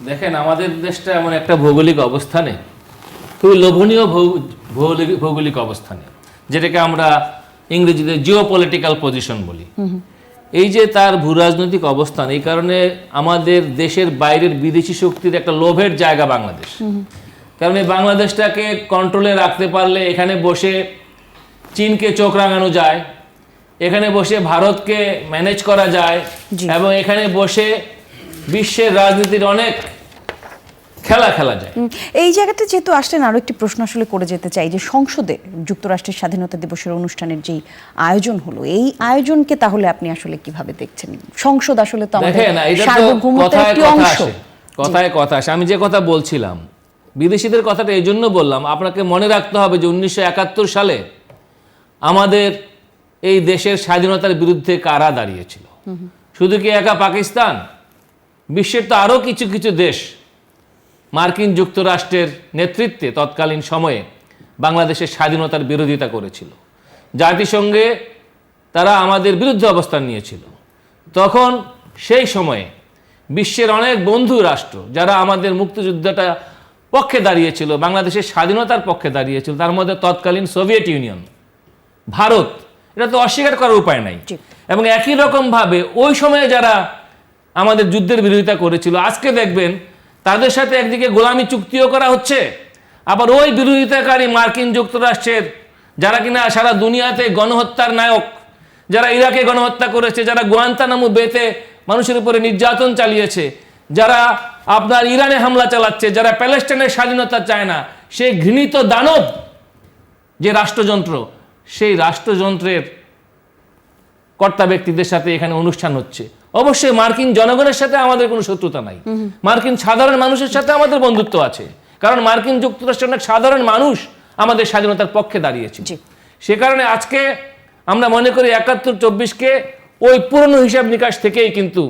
দেখেন, আমাদের দেশটা এমন একটা ভৌগোলিক অবস্থানে, খুবই লোভনীয় ভৌগোলিক অবস্থানে, যেটাকে আমরা ইংরেজিতে জিওপলিটিক্যাল পজিশন বলি। এই যে তার ভূরাজনৈতিক অবস্থান, এই কারণে আমাদের দেশের বাইরের বিদেশি শক্তির একটা লোভের জায়গা বাংলাদেশ। কারণ এই বাংলাদেশটাকে কন্ট্রোলে রাখতে পারলে এখানে বসে চীনকে চোখ রাঙানো যায়, এখানে বসে ভারতকে ম্যানেজ করা যায়, জি। এবং এখানে বসে বিশ্বের রাজনীতির অনেক খেলা যায়। এই জায়গাতে যেহেতু আসলেন, আরো একটি প্রশ্ন আসলে করে যেতে চাই, যে সংসদে যুক্তরাষ্ট্রের স্বাধীনতা দিবসের অনুষ্ঠানের যেই আয়োজন হলো, এই আয়োজনকে তাহলে আপনি আসলে কিভাবে দেখছেন? সংসদ আসলে তো আমাদের দেখেন, এটা তো সার্বভৌমত্বের কথায় একটি কথা অংশ। আসে, কথায় কথা আসে। আমি যে কথা বলছিলাম, বিদেশিদের কথাটা এই জন্য বললাম, আপনাকে মনে রাখতে হবে যে 1971 সালে আমাদের এই দেশের স্বাধীনতার বিরুদ্ধে কারা দাঁড়িয়েছিল? শুধু কি একা পাকিস্তান? বিশ্বের তো আরো কিছু কিছু দেশ মার্কিন যুক্তরাষ্ট্রের নেতৃত্বে তৎকালীন সময়ে বাংলাদেশের স্বাধীনতার বিরোধিতা করেছিল। জাতিসংঘে তারা আমাদের বিরুদ্ধে অবস্থান নিয়েছিল। তখন সেই সময়ে বিশ্বের অনেক বন্ধু রাষ্ট্র যারা আমাদের মুক্তিযুদ্ধটা পক্ষে দাঁড়িয়েছিল, বাংলাদেশের স্বাধীনতার পক্ষে দাঁড়িয়েছিল, তার মধ্যে তৎকালীন সোভিয়েত ইউনিয়ন, ভারত, এটা তো অস্বীকার করার উপায় নাই। জি। এবং একই রকমভাবে ওই সময়ে যারা আমাদের যুদ্ধের বিরোধিতা করেছিল, আজকে দেখবেন তাদের সাথে একদিকে গোলামি চুক্তিও করা হচ্ছে, আবার ওই বিরোধিতাকারী মার্কিন যুক্তরাষ্ট্রের যারা কিনা সারা দুনিয়াতে গণহত্যার নায়ক, যারা ইরাকে গণহত্যা করেছে, যারা গুয়ান্তানামো বেতে মানুষের উপরে নির্যাতন চালিয়েছে, যারা আপনার ইরানে হামলা চালাচ্ছে, যারা প্যালেস্টাইনের স্বাধীনতা চায় না, সেই ঘৃণিত দানব যে রাষ্ট্রযন্ত্র, সেই রাষ্ট্রযন্ত্রের কর্তা ব্যক্তিদের সাথে এখানে অনুষ্ঠান হচ্ছে। অবশ্যই মার্কিন জনগণের সাথে আমাদের কোনো শত্রুতা নাই, মার্কিন সাধারণ মানুষের সাথে আমাদের বন্ধুত্ব আছে, কারণ মার্কিন যুক্তরাষ্ট্রের অনেক সাধারণ মানুষ আমাদের স্বাধীনতার পক্ষে দাঁড়িয়েছে। জি। সে কারণে আজকে আমরা মনে করি 71-24কে ওই পুরনো হিসাব নিকাশ থেকেই কিন্তু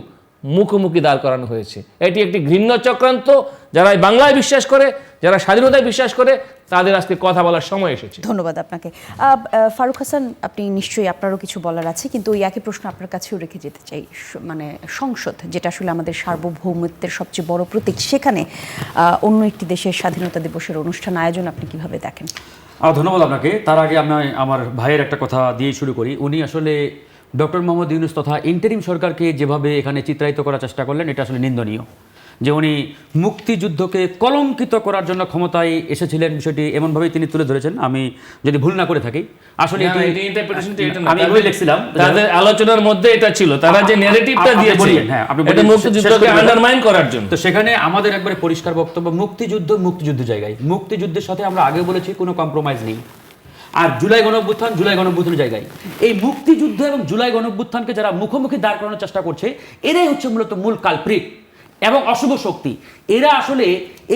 মুখোমুখি দাঁড় করানো হয়েছে। এটি একটি ঘৃণ্য চক্রান্ত। যারা বাংলায় বিশ্বাস করে, যারা স্বাধীনতায় বিশ্বাস করে, তাদের আজকে কথা বলার সময় এসেছে। ধন্যবাদ আপনাকে। ফারুক হাসান, আপনি নিশ্চয়ই, আপনারও কিছু বলার আছে, কিন্তু ওই একই প্রশ্ন আপনার কাছেও রেখে যেতে চাই। মানে সংসদ, যেটা আসলে আমাদের সার্বভৌমত্বের সবচেয়ে বড় প্রতীক, সেখানে অন্য একটি দেশের স্বাধীনতা দিবসের অনুষ্ঠান আয়োজন আপনি কিভাবে দেখেন? ধন্যবাদ আপনাকে। তার আগে আমি আমার ভাইয়ের একটা কথা দিয়ে শুরু করি। উনি আসলে ডক্টর মোহাম্মদ ইউনূস তথা ইন্টারিম সরকারকে যেভাবে এখানে চিত্রায়িত করার চেষ্টা করলেন, এটা আসলে নিন্দনীয়। যে উনি মুক্তিযুদ্ধকে কলঙ্কিত করার জন্য ক্ষমতায় এসেছিলেন, বিষয়টি এমনভাবেই তিনি তুলে ধরেছেন। আমি যদি ভুল না করে থাকি, আসলে আমি বই লিখছিলাম, তাদের আলোচনার মধ্যে এটা ছিল, তারা যে ন্যারেটিভটা দিয়েছে এটা মুক্তিযুদ্ধকে আন্ডারমাইন করার জন্য। তো সেখানে আমাদের একবারে পরিষ্কার বক্তব্য, মুক্তিযুদ্ধ জায়গায়, মুক্তিযুদ্ধের সাথে আমরা আগে বলেছি কোনো কম্প্রোমাইজ নেই। আর জুলাই গণঅভ্যুত্থানের জায়গায় এই মুক্তিযুদ্ধ এবং জুলাই গণঅভ্যুত্থানকে যারা মুখোমুখি দাঁড় করানোর চেষ্টা করছে, এরাই হচ্ছে মূলত মূল কালপ্রিট এবং অশুভ শক্তি। এরা আসলে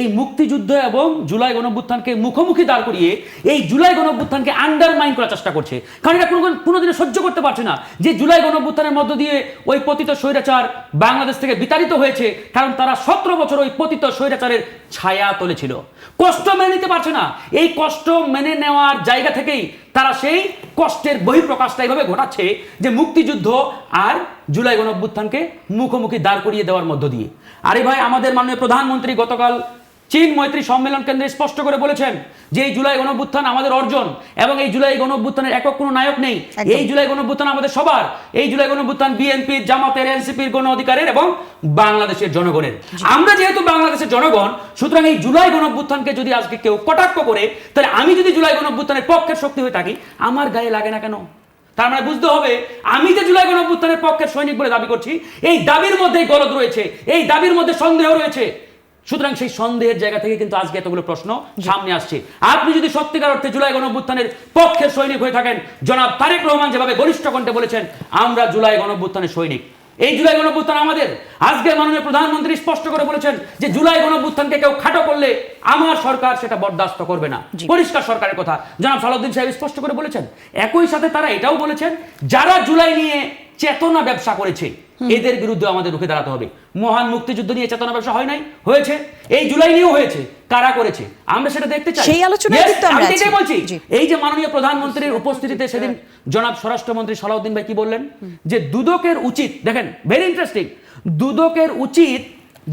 এই মুক্তিযুদ্ধ এবং জুলাই গণঅভ্যুত্থানকে মুখোমুখি দাঁড় করিয়ে এই জুলাই গণঅভ্যুত্থানকে আন্ডারমাইন করার চেষ্টা করছে। কারণ এটা কোনোদিনও সহ্য করতে পারছে না যে জুলাই গণঅভ্যুত্থানের মধ্য দিয়ে ওই পতিত স্বৈরাচার বাংলাদেশ থেকে বিতাড়িত হয়েছে, কারণ তারা 17 বছর ওই পতিত স্বৈরাচারের ছায়া তলেছিল। কষ্ট মেনে নিতে পারছে না। এই কষ্ট মেনে নেওয়ার জায়গা থেকেই তারা সেই কষ্টের বহিঃপ্রকাশটা এইভাবে ঘটাচ্ছে যে মুক্তিযুদ্ধ আর জুলাই গণঅভ্যুত্থানকে মুখোমুখি দাঁড় করিয়ে দেওয়ার মধ্য দিয়ে। আরে ভাই, আমাদের মাননীয় প্রধানমন্ত্রী গতকাল চীন মৈত্রী সম্মেলন কেন্দ্রে স্পষ্ট করে বলেছেন যে এই জুলাই গণঅভ্যুত্থান আমাদের অর্জন এবং এই জুলাই গণঅভ্যুত্থানের একক কোনো নায়ক নেই। এই জুলাই গণঅভ্যুত্থান আমাদের সবার। এই জুলাই গণঅভ্যুত্থান বিএনপির, জামাতের, এনসিপির, গণ অধিকারের এবং বাংলাদেশের জনগণের। আমরা যেহেতু বাংলাদেশের জনগণ, সুতরাং এই জুলাই গণঅভ্যুত্থানকে যদি আজকে কেউ কটাক্ষ করে, তাহলে আমি যদি জুলাই গণঅভ্যুত্থানের পক্ষের শক্তি হয়ে থাকি, আমার গায়ে লাগে না কেন? তার মানে বুঝতে হবে, আমি যে জুলাই গণঅভ্যুত্থানের পক্ষের সৈনিক বলে দাবি করছি, এই দাবির মধ্যে গলদ রয়েছে, এই দাবির মধ্যে সন্দেহ রয়েছে। সুতরাং সেই সন্দেহের জায়গা থেকে কিন্তু আজকে এতগুলো প্রশ্ন সামনে আসছে। আপনি যদি সত্যিকার অর্থে জুলাই গণঅভ্যুত্থানের পক্ষের সৈনিক হয়ে থাকেন, জনাব তারেক রহমান যেভাবে গরিষ্ঠ কণ্ঠে বলেছেন, আমরা জুলাই গণঅভ্যুত্থানের সৈনিক, এই জুলাই গণঅভ্যুত্থান আমাদের। আজকে মাননীয় প্রধানমন্ত্রী স্পষ্ট করে বলেছেন যে জুলাই গণঅভ্যুত্থানকে কেউ খাটো করলে আমার সরকার সেটা বরদাস্ত করবে না। পরিষ্কার সরকারের কথা জনাব সালাউদ্দিন সাহেব স্পষ্ট করে বলেছেন। একই সাথে তারা এটাও বলেছেন, যারা জুলাই নিয়ে চেতনা ব্যবসা করেছে এদের বিরুদ্ধে আমাদের রুখে দাঁড়াতে হবে। মহান মুক্তিযুদ্ধ নিয়ে চেতনা ব্যবসা হয় নাই? হয়েছে। এই জুলাই নিয়েও হয়েছে। কারা করেছে আমরা সেটা দেখতে চাই। সেই আলোচনায় কিন্তু আমরা আছি। এটাই বলছি। এই যে মাননীয় প্রধানমন্ত্রীর উপস্থিতিতে সেদিন জনাব স্বরাষ্ট্রমন্ত্রী সালাউদ্দিন ভাই কি বললেন, যে দুদকের উচিত, দেখেন ভেরি ইন্টারেস্টিং, দুদকের উচিত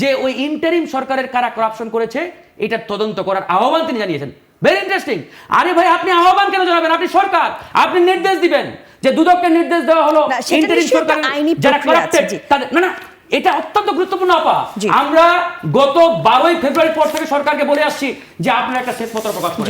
যে ওই ইন্টারিম সরকারের কারা করাপশন করেছে এটার তদন্ত করার আহ্বান তিনি জানিয়েছেন। Very interesting. আরে ভাই, আপনি আহ্বান কেন জানাবেন? আপনি সরকার, আপনি নির্দেশ দিবেন যে দুদককে নির্দেশ দেওয়া হলো ইন্টারিম সরকার যারা কারাপ্টেড তাদের, না এটা অত্যন্ত গুরুত্বপূর্ণ আপা। আমরা গত 12ই ফেব্রুয়ারি পর থেকে সরকারকে বলে আসছি যে আপনারা একটা শ্বেতপত্র প্রকাশ করেন।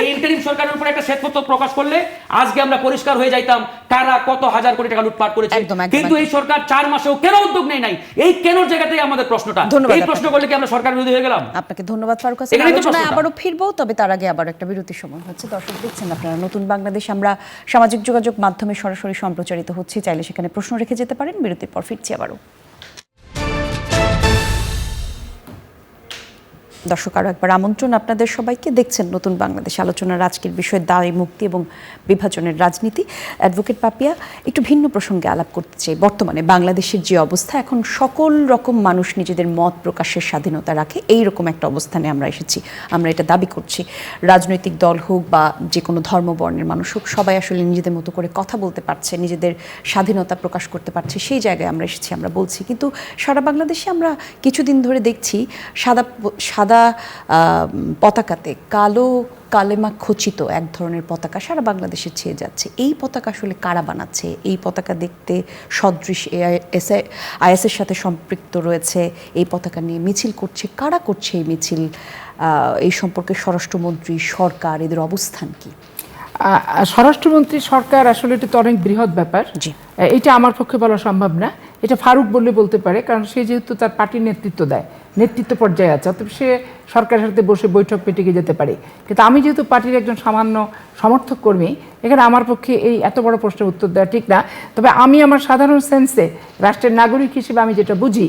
এই ইন্টারিম সরকারের উপর একটা শ্বেতপত্র প্রকাশ করলে আজকে আমরা পরিষ্কার হয়ে যাইতাম কারা কত হাজার কোটি টাকা লুটপাট করেছে। কিন্তু এই সরকার 4 মাসেও কেন উদ্যোগ নেই নাই? এই কেনর জায়গাতেই আমাদের প্রশ্নটা। এই প্রশ্ন করলে কি আমরা সরকার বিরোধী হয়ে গেলাম? আপনাকে ধন্যবাদ ফারুক হাসান। আলোচনায় আবারও ফিরবো, তবে তার আগে আবার একটা বিরতির সময় হচ্ছে। দর্শক দেখছেন আপনারা নতুন বাংলাদেশ, আমরা সামাজিক যোগাযোগ মাধ্যমে সরাসরি সম্প্রচারিত হচ্ছে, চাইলে সেখানে প্রশ্ন রেখে যেতে পারেন। বিরতির পর ফিরছি আবারও। দর্শক, আরও একবার আমন্ত্রণ আপনাদের সবাইকে। দেখছেন নতুন বাংলাদেশ, আলোচনার আজকের বিষয় দায় মুক্তি এবং বিভাজনের রাজনীতি। অ্যাডভোকেট পাপিয়া, একটু ভিন্ন প্রসঙ্গে আলাপ করতে চাই। বর্তমানে বাংলাদেশের যে অবস্থা, এখন সকল রকম মানুষ নিজেদের মত প্রকাশের স্বাধীনতা রাখে, এই রকম একটা অবস্থানে আমরা এসেছি। আমরা এটা দাবি করছি, রাজনৈতিক দল হোক বা যে কোনো ধর্ম বর্ণের মানুষ হোক, সবাই আসলে নিজেদের মতো করে কথা বলতে পারছে, নিজেদের স্বাধীনতা প্রকাশ করতে পারছে, সেই জায়গায় আমরা এসেছি, আমরা বলছি। কিন্তু সারা বাংলাদেশে আমরা কিছুদিন ধরে দেখছি সাদা পতাকাতে কালো কালেমা খচিত এক ধরনের পতাকা সারা বাংলাদেশে ছেয়ে যাচ্ছে। এই পতাকা আসলে কারা বানাচ্ছে? এই পতাকা দেখতে সদৃশ আইএসের সাথে সম্পৃক্ত রয়েছে, এই পতাকা নিয়ে মিছিল করছে। কারা করছে এই মিছিল? এই সম্পর্কে স্বরাষ্ট্রমন্ত্রী, সরকার, এদের অবস্থান কি? স্বরাষ্ট্রমন্ত্রী, সরকার, আসলে এটা তো অনেক বৃহৎ ব্যাপার। এটা আমার পক্ষে বলা সম্ভব না। এটা ফারুক বললে বলতে পারে, কারণ সে যেহেতু তার পার্টির নেতৃত্ব দেয়, নেতৃত্ব পর্যায়ে আছে, অতএব সে সরকারের সাথে বসে বৈঠক পেটিকে যেতে পারে। কিন্তু আমি যেহেতু পার্টির একজন সামান্য সমর্থক কর্মী, এখানে আমার পক্ষে এই এত বড় প্রশ্নের উত্তর দেওয়া ঠিক না। তবে আমি আমার সাধারণ সেন্সে রাষ্ট্রের নাগরিক হিসেবে আমি যেটা বুঝি,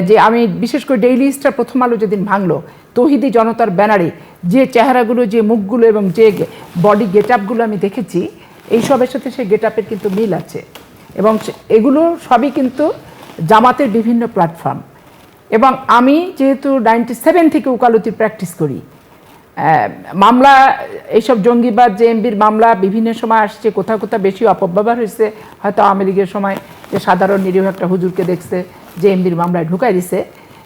যে আমি বিশেষ করে ডেইলি স্টার প্রথম আলো যেদিন ভাঙলো, তৌহিদি জনতার ব্যানারে যে চেহারাগুলো, যে মুখগুলো এবং যে বডি গেট আপগুলো আমি দেখেছি, এইসবের সাথে সেই গেট আপের কিন্তু মিল আছে। এবং এগুলো সবই কিন্তু জামাতের বিভিন্ন প্ল্যাটফর্ম। এবং আমি যেহেতু 97 থেকে উকালতির প্র্যাকটিস করি, মামলা, এইসব জঙ্গিবাদ, জেএমবির মামলা বিভিন্ন সময় আসছে, কোথাও কোথাও বেশি অপব্যবহার হয়েছে। হয়তো আওয়ামী লীগের সময় যে সাধারণ নিরীহ একটা হুজুরকে দেখছে, জেএমবির মামলায় ঢুকাই দিছে।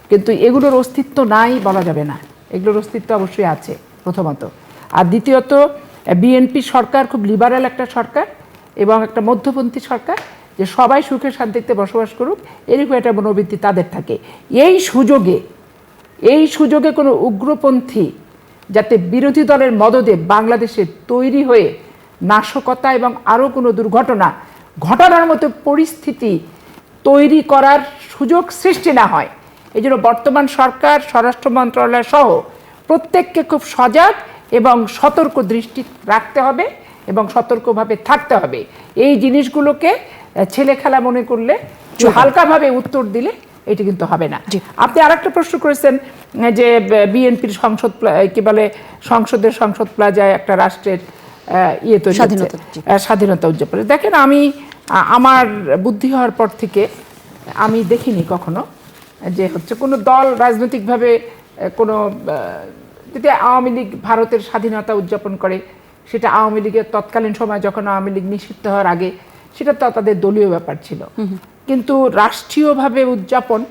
কিন্তু এগুলোর অস্তিত্ব নাই বলা যাবে না, এগুলোর অস্তিত্ব অবশ্যই আছে প্রথমত। আর দ্বিতীয়ত, বিএনপি সরকার খুব লিবারাল একটা সরকার এবং একটা মধ্যপন্থী সরকার, যে সবাই সুখে শান্তিতে বসবাস করুক, এরকম একটা মনোবৃত্তি তাদের থাকে। এই সুযোগে কোনো উগ্রপন্থী যাতে বিরোধী দলের মদদে বাংলাদেশে তৈরি হয়ে নাশকতা এবং আরও কোনো দুর্ঘটনা ঘটানোর মতো পরিস্থিতি তৈরি করার সুযোগ সৃষ্টি না হয়, এই জন্য বর্তমান সরকার, স্বরাষ্ট্র মন্ত্রণালয় সহ প্রত্যেককে খুব সজাগ এবং সতর্ক দৃষ্টি রাখতে হবে এবং সতর্কভাবে থাকতে হবে। এই জিনিসগুলোকে ছেলে খেলা মনে করলে, হালকাভাবে উত্তর দিলে এটি কিন্তু হবে না। আপনি আরেকটা প্রশ্ন করেছেন যে বিএনপির সংসদের সংসদ প্লাজায় একটা রাষ্ট্রের স্বাধীনতা উদযাপন। দেখেন, আমি আমার বুদ্ধি হওয়ার পর থেকে আমি দেখিনি কখনো যে হচ্ছে কোনো দল রাজনৈতিকভাবে কোনো, যদি আওয়ামী লীগ ভারতের স্বাধীনতা উদযাপন করে, সেটা আওয়ামী লীগের তৎকালীন সময় যখন আওয়ামী লীগ নিষিদ্ধ হওয়ার আগে, সেটা তো তাদের দলীয় ব্যাপার ছিল। কিন্তু রাষ্ট্রীয়ভাবে উদযাপন,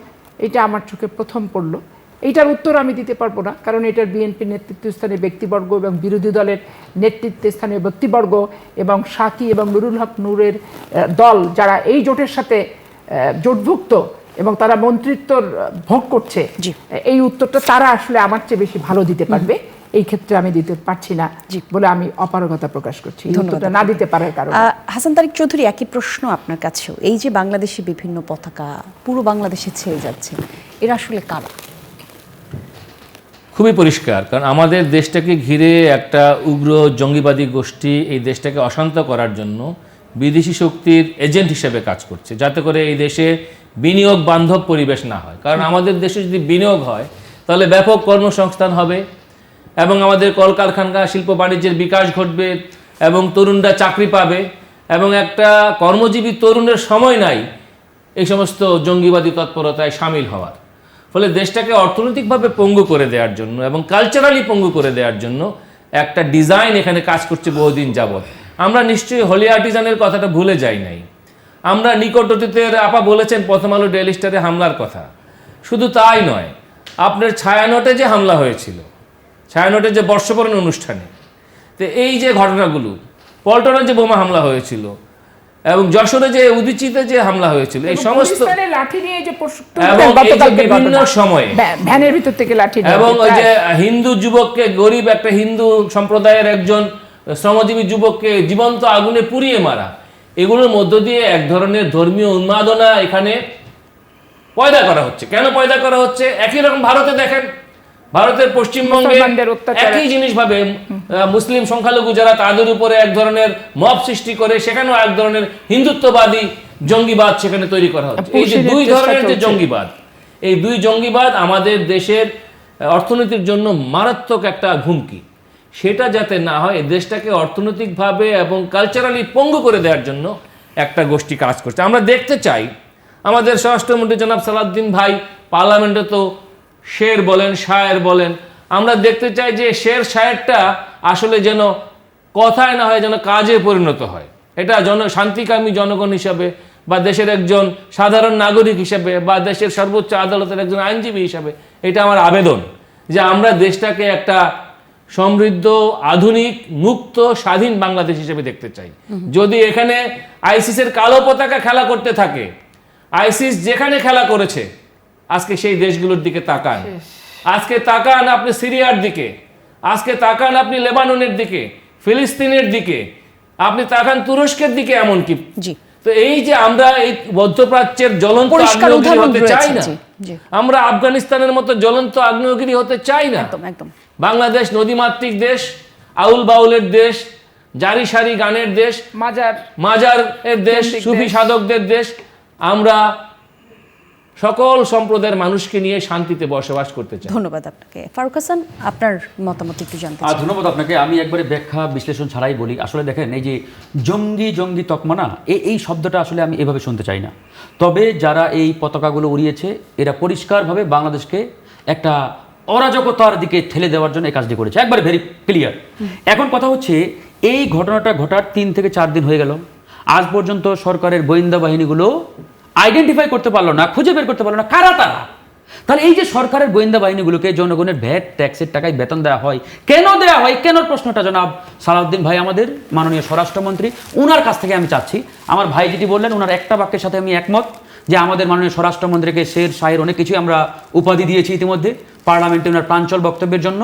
এটা আমার চোখে প্রথম পড়লো। এইটার উত্তর আমি দিতে পারবো না, কারণ এটার বিএনপি নেতৃত্বস্থানীয় ব্যক্তিবর্গ এবং বিরোধী দলের নেতৃত্বস্থানীয় ব্যক্তিবর্গ এবং সাকি এবং নুরুল হক নূরের দল যারা এই জোটের সাথে জোটভুক্ত এবং তারা মন্ত্রিত্বর ভোগ করছে, এই উত্তরটা তারা আসলে আমার চেয়ে বেশি ভালো দিতে পারবে। এই ক্ষেত্রে আমি দিতে পারছি না বলে আমি অপারগতা প্রকাশ করছি, উত্তরটা না দিতে পারার কারণে। হাসান তারিক চৌধুরী, একই প্রশ্ন আপনার কাছেও। এই যে বাংলাদেশে বিভিন্ন পতাকা পুরো বাংলাদেশে ছেয়ে যাচ্ছে, এরা আসলে কারা? খুবই পরিষ্কার, কারণ আমাদের দেশটাকে ঘিরে একটা উগ্র জঙ্গিবাদী গোষ্ঠী এই দেশটাকে অশান্ত করার জন্য বিদেশি শক্তির এজেন্ট হিসেবে কাজ করছে, যাতে করে এই দেশে বিনিয়োগ বান্ধব পরিবেশ না হয়। কারণ আমাদের দেশে যদি বিনিয়োগ হয় তাহলে ব্যাপক কর্মসংস্থান হবে এবং আমাদের কলকারখানা শিল্প বাণিজ্যের বিকাশ ঘটবে এবং তরুণরা চাকরি পাবে, এবং একটা কর্মজীবী তরুণের সময় নাই এই সমস্ত জঙ্গিবাদী তৎপরতায় সামিল হওয়ার। ফলে দেশটাকে অর্থনৈতিকভাবে পঙ্গু করে দেওয়ার জন্য এবং কালচারালি পঙ্গু করে দেওয়ার জন্য একটা ডিজাইন এখানে কাজ করছে বহুদিন যাবৎ। আমরা নিশ্চয়ই হলি আর্টিজানের কথাটা ভুলে যাই নাই। আমরা নিকট অতীতের আপা বলেছেন প্রথম আলো ডেইলি স্টারে হামলার কথা, শুধু তাই নয়, আপনার ছায়ানটে যে হামলা হয়েছিল, ছায়ানটে যে বর্ষবরণ অনুষ্ঠানে, তো এই যে ঘটনাগুলো, পল্টনে যে বোমা হামলা হয়েছিল এবং যশোরে যে উদীচিতে যে হামলা হয়েছিল, এই সমস্ত লাঠি নিয়ে যে এবং এই যে বিভিন্ন সময়ে ভ্যানের ভিতর থেকে লাঠি এবং ওই যে হিন্দু যুবককে, গরিব একটা হিন্দু সম্প্রদায়ের একজন শ্রমজীবী যুবককে জীবন্ত আগুনে পুড়িয়ে মারা, এগুলোর মধ্য দিয়ে এক ধরনের ধর্মীয় উন্মাদনা এখানে পয়দা করা হচ্ছে। কেন পয়দা করা হচ্ছে? একই রকম ভারতে দেখেন, ভারতের পশ্চিমবঙ্গে একই জিনিস ভাবে মুসলিম সংখ্যালঘু যারা, তাদের উপরে এক ধরনের মব সৃষ্টি করে সেখানেও এক ধরনের হিন্দুত্ববাদী জঙ্গিবাদ সেখানে তৈরি করা হচ্ছে। এই যে দুই ধরনের যে জঙ্গিবাদ, এই দুই জঙ্গিবাদ আমাদের দেশের অর্থনীতির জন্য মারাত্মক একটা হুমকি। সেটা যাতে না হয়, এই দেশটাকে অর্থনৈতিকভাবে এবং কালচারালি পঙ্গু করে দেওয়ার জন্য একটা গোষ্ঠী কাজ করছে। আমরা দেখতে চাই আমাদের স্বরাষ্ট্রমন্ত্রী জনাব সালাউদ্দিন ভাই পার্লামেন্টে তো শের বলেন, শায়ের বলেন, আমরা দেখতে চাই যে শের শায়েরটা আসলে যেন কথায় না হয়, যেন কাজে পরিণত হয়। এটা শান্তিকামী জনগণ হিসাবে বা দেশের একজন সাধারণ নাগরিক হিসাবে বা দেশের সর্বোচ্চ আদালতের একজন আইনজীবী হিসাবে এটা আমার আবেদন, যে আমরা দেশটাকে একটা সমৃদ্ধ, আধুনিক, মুক্ত, স্বাধীন বাংলাদেশ হিসেবে দেখতে চাই। যদি এখানে আইসিসের কালো পতাকা খেলা করতে থাকে, আইসিস যেখানে খেলা করেছে, আজকে সেই দেশগুলোর দিকে তাকান, আজকে তাকান আপনি সিরিয়ার দিকে, আজকে তাকান আপনি লেবাননের দিকে, ফিলিস্তিনের দিকে, আপনি তাকান তুরস্কের দিকে, এমনকি। তো এই যে আমরা এই মধ্যপ্রাচ্যের জ্বলন্ত আগ্নেয়গিরি হতে চাই না, আমরা আফগানিস্তানের মতো জ্বলন্ত আগ্নেয়গিরি হতে চাই না। বাংলাদেশ নদীমাতৃক দেশ, আউল বাউলের দেশ, জারি সারি গানের দেশ, মাজারের দেশ, সুফি সাধকদের দেশ। আমরা সকল সম্প্রদায়ের মানুষকে নিয়ে শান্তিতে বসবাস করতে চাই। ধন্যবাদ আপনাকে। ফারুক হাসান, আপনার মতামত একটু জানতে চাই। ধন্যবাদ আপনাকে। আমি একবারে ব্যাখ্যা বিশ্লেষণ ছাড়াই বলি, আসলে দেখেন এই যে জঙ্গি তকমা না, এই শব্দটা আসলে আমি এভাবে শুনতে চাই না। তবে যারা এই পতাকাগুলো উড়িয়েছে, এরা পরিষ্কারভাবে বাংলাদেশকে একটা অরাজকতার দিকে ঠেলে দেওয়ার জন্য এই কাজটি করেছে, একবারে ভেরি ক্লিয়ার। এখন কথা হচ্ছে, এই ঘটনাটা ঘটার 3 থেকে 4 দিন হয়ে গেল, আজ পর্যন্ত সরকারের গোয়েন্দা বাহিনীগুলো আইডেন্টিফাই করতে পারলো না, খুঁজে বের করতে পারলো না কারা তারা। তাহলে এই যে সরকারের গোয়েন্দা বাহিনীগুলোকে জনগণের ভ্যাট ট্যাক্সের টাকায় বেতন দেওয়া হয়, কেন দেওয়া হয়, কেন প্রশ্নটা জনাব সালাউদ্দিন ভাই আমাদের মাননীয় স্বরাষ্ট্রমন্ত্রী, ওনার কাছ থেকে আমি চাচ্ছি। আমার ভাই যেটি বললেন, ওনার একটা বাক্যের সাথে আমি একমত, যে আমাদের মাননীয় স্বরাষ্ট্রমন্ত্রীকে শের শায়ের অনেক কিছুই আমরা উপাধি দিয়েছি ইতিমধ্যে পার্লামেন্টে ওনার প্রাঞ্চল বক্তব্যের জন্য।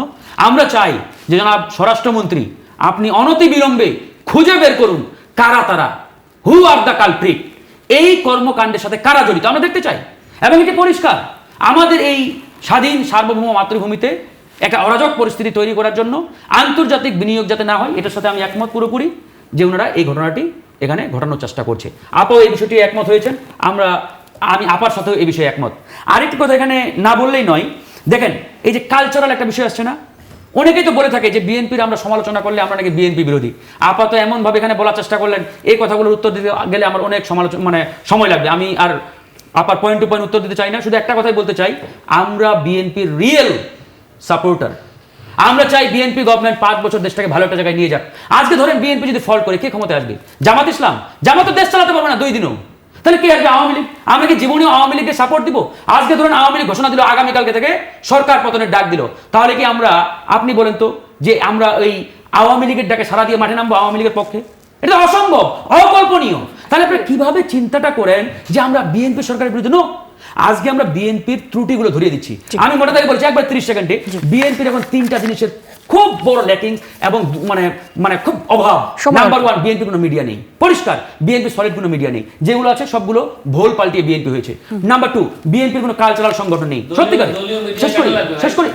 আমরা চাই যে জনাব স্বরাষ্ট্রমন্ত্রী, আপনি অনতিবিলম্বে খুঁজে বের করুন কারা তারা, হু আর দ্য কালপ্রিট, এই কর্মকাণ্ডের সাথে কারা জড়িত আমরা দেখতে চাই। এবং এটি পরিষ্কার, আমাদের এই স্বাধীন সার্বভৌম মাতৃভূমিতে একটা অরাজক পরিস্থিতি তৈরি করার জন্য আন্তর্জাতিক বিনিয়োগ যাতে না হয়, এটার সাথে আমি একমত পুরোপুরি, যে ওনারা এই ঘটনাটি এখানে ঘটানোর চেষ্টা করছে। আপাও এই বিষয়টি একমত হয়েছেন, আমি আপার সাথেও এই বিষয়ে একমত। আরেকটি কথা এখানে না বললেই নয়, দেখেন এই যে কালচারাল একটা বিষয় আসছে না, অনেকেই তো বলে থাকে যে বিএনপির আমরা সমালোচনা করলে আমরা নাকি বিএনপি বিরোধী। আপাতত এমনভাবে এখানে বলার চেষ্টা করলেন, এই কথাগুলোর উত্তর দিতে গেলে আমার অনেক সময় লাগবে, আমি আর আপার পয়েন্ট টু পয়েন্ট উত্তর দিতে চাই না। শুধু একটা কথাই বলতে চাই, আমরা বিএনপির রিয়েল সাপোর্টার। আমরা চাই বিএনপি গভর্নমেন্ট 5 বছর দেশটাকে ভালো একটা জায়গায় নিয়ে যাক। আজকে ধরেন বিএনপি যদি ফল করে, কে ক্ষমতায় আসবে? জামাত ইসলাম। জামাত দেশ চালাতে পারবে না 2 দিনও। তাহলে কে আসবে? আওয়ামী লীগ। আমরা কি জীবনেও আওয়ামী লীগকে সাপোর্ট দিব? আজকে ধরুন আওয়ামী লীগ ঘোষণা দিল আগামীকালকে থেকে সরকার পতনের ডাক দিল, তাহলে কি আমরা, আপনি বলেন তো, যে আমরা ওই আওয়ামী লীগের ডাকে সারা দিয়ে মাঠে নামবো আওয়ামী লীগের পক্ষে? এটা তো অসম্ভব, অকল্পনীয়। তাহলে আপনারা কিভাবে চিন্তাটা করেন যে আমরা বিএনপি সরকারের বিরুদ্ধে? নো, আজকে আমরা বিএনপির ত্রুটিগুলো ধরিয়ে দিচ্ছি। আমি মোটা দাগে বলছি একবার 30 সেকেন্ডে, বিএনপির এখন 3টা জিনিসের খুব বড় ল্যাকিং এবং মানে খুব অভাব। নাম্বার 1, বিএনপির কোনো মিডিয়া নেই, পরিষ্কার। বিএনপি সলিড কোনো মিডিয়া নেই, যেগুলো আছে সবগুলো ভোল পাল্টিয়ে বিএনপি হয়েছে। নাম্বার 2, বিএনপির কোনো কালচারাল সংগঠন নেই। সত্যিকার শেষ করি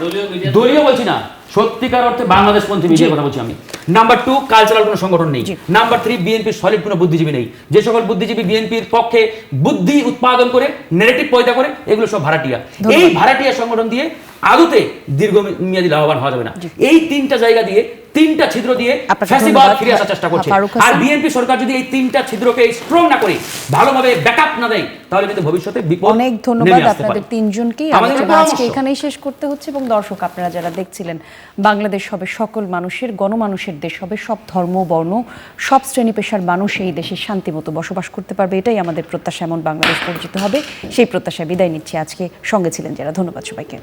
দলীয় বলছি না, সত্যিকার অর্থে বাংলাদেশপন্থী মিডিয়ার কথা বলছি আমি। নাম্বার 2, কালচারাল কোনো সংগঠন নেই। নাম্বার 3, বিএনপির সলিড কোনো বুদ্ধিজীবী নেই। যে সকল বুদ্ধিজীবী বিএনপির পক্ষে বুদ্ধি উৎপাদন করে নেগেটিভ পয়দা করে, এগুলো সব ভাড়াটিয়া। এই ভাড়াটিয়া সংগঠন দিয়ে আদতে দীর্ঘমেয়াদী লাভবান হওয়া যাবে না। এই 3টা জায়গা দিয়ে, 3টা ছিদ্র দিয়ে ফ্যাসিবাদ ফিরে আসার চেষ্টা করছে। আর বিএনপি সরকার যদি এই 3টা ছিদ্রকে স্ট্রং না করে, ভালোভাবে ব্যাকআপ না দেয়, তাহলে কিন্তু ভবিষ্যতে বিপদ। অনেক ধন্যবাদ আপনাদের তিনজনকেই। আলোচনা আজকে এখানেই শেষ করতে হচ্ছে। এবং দর্শক, আপনারা যারা দেখছিলেন, বাংলাদেশ হবে সকল মানুষের, গণমানুষের দেশ হবে, সব ধর্ম বর্ণ সব শ্রেণী পেশার মানুষ এই দেশে শান্তিমতো বসবাস করতে পারবে, এটাই আমাদের প্রত্যাশা। এমন বাংলাদেশ পরিচিত হবে, সেই প্রত্যাশায় বিদায় নিচ্ছি আজকে। সঙ্গে ছিলেন যারা, ধন্যবাদ সবাইকে।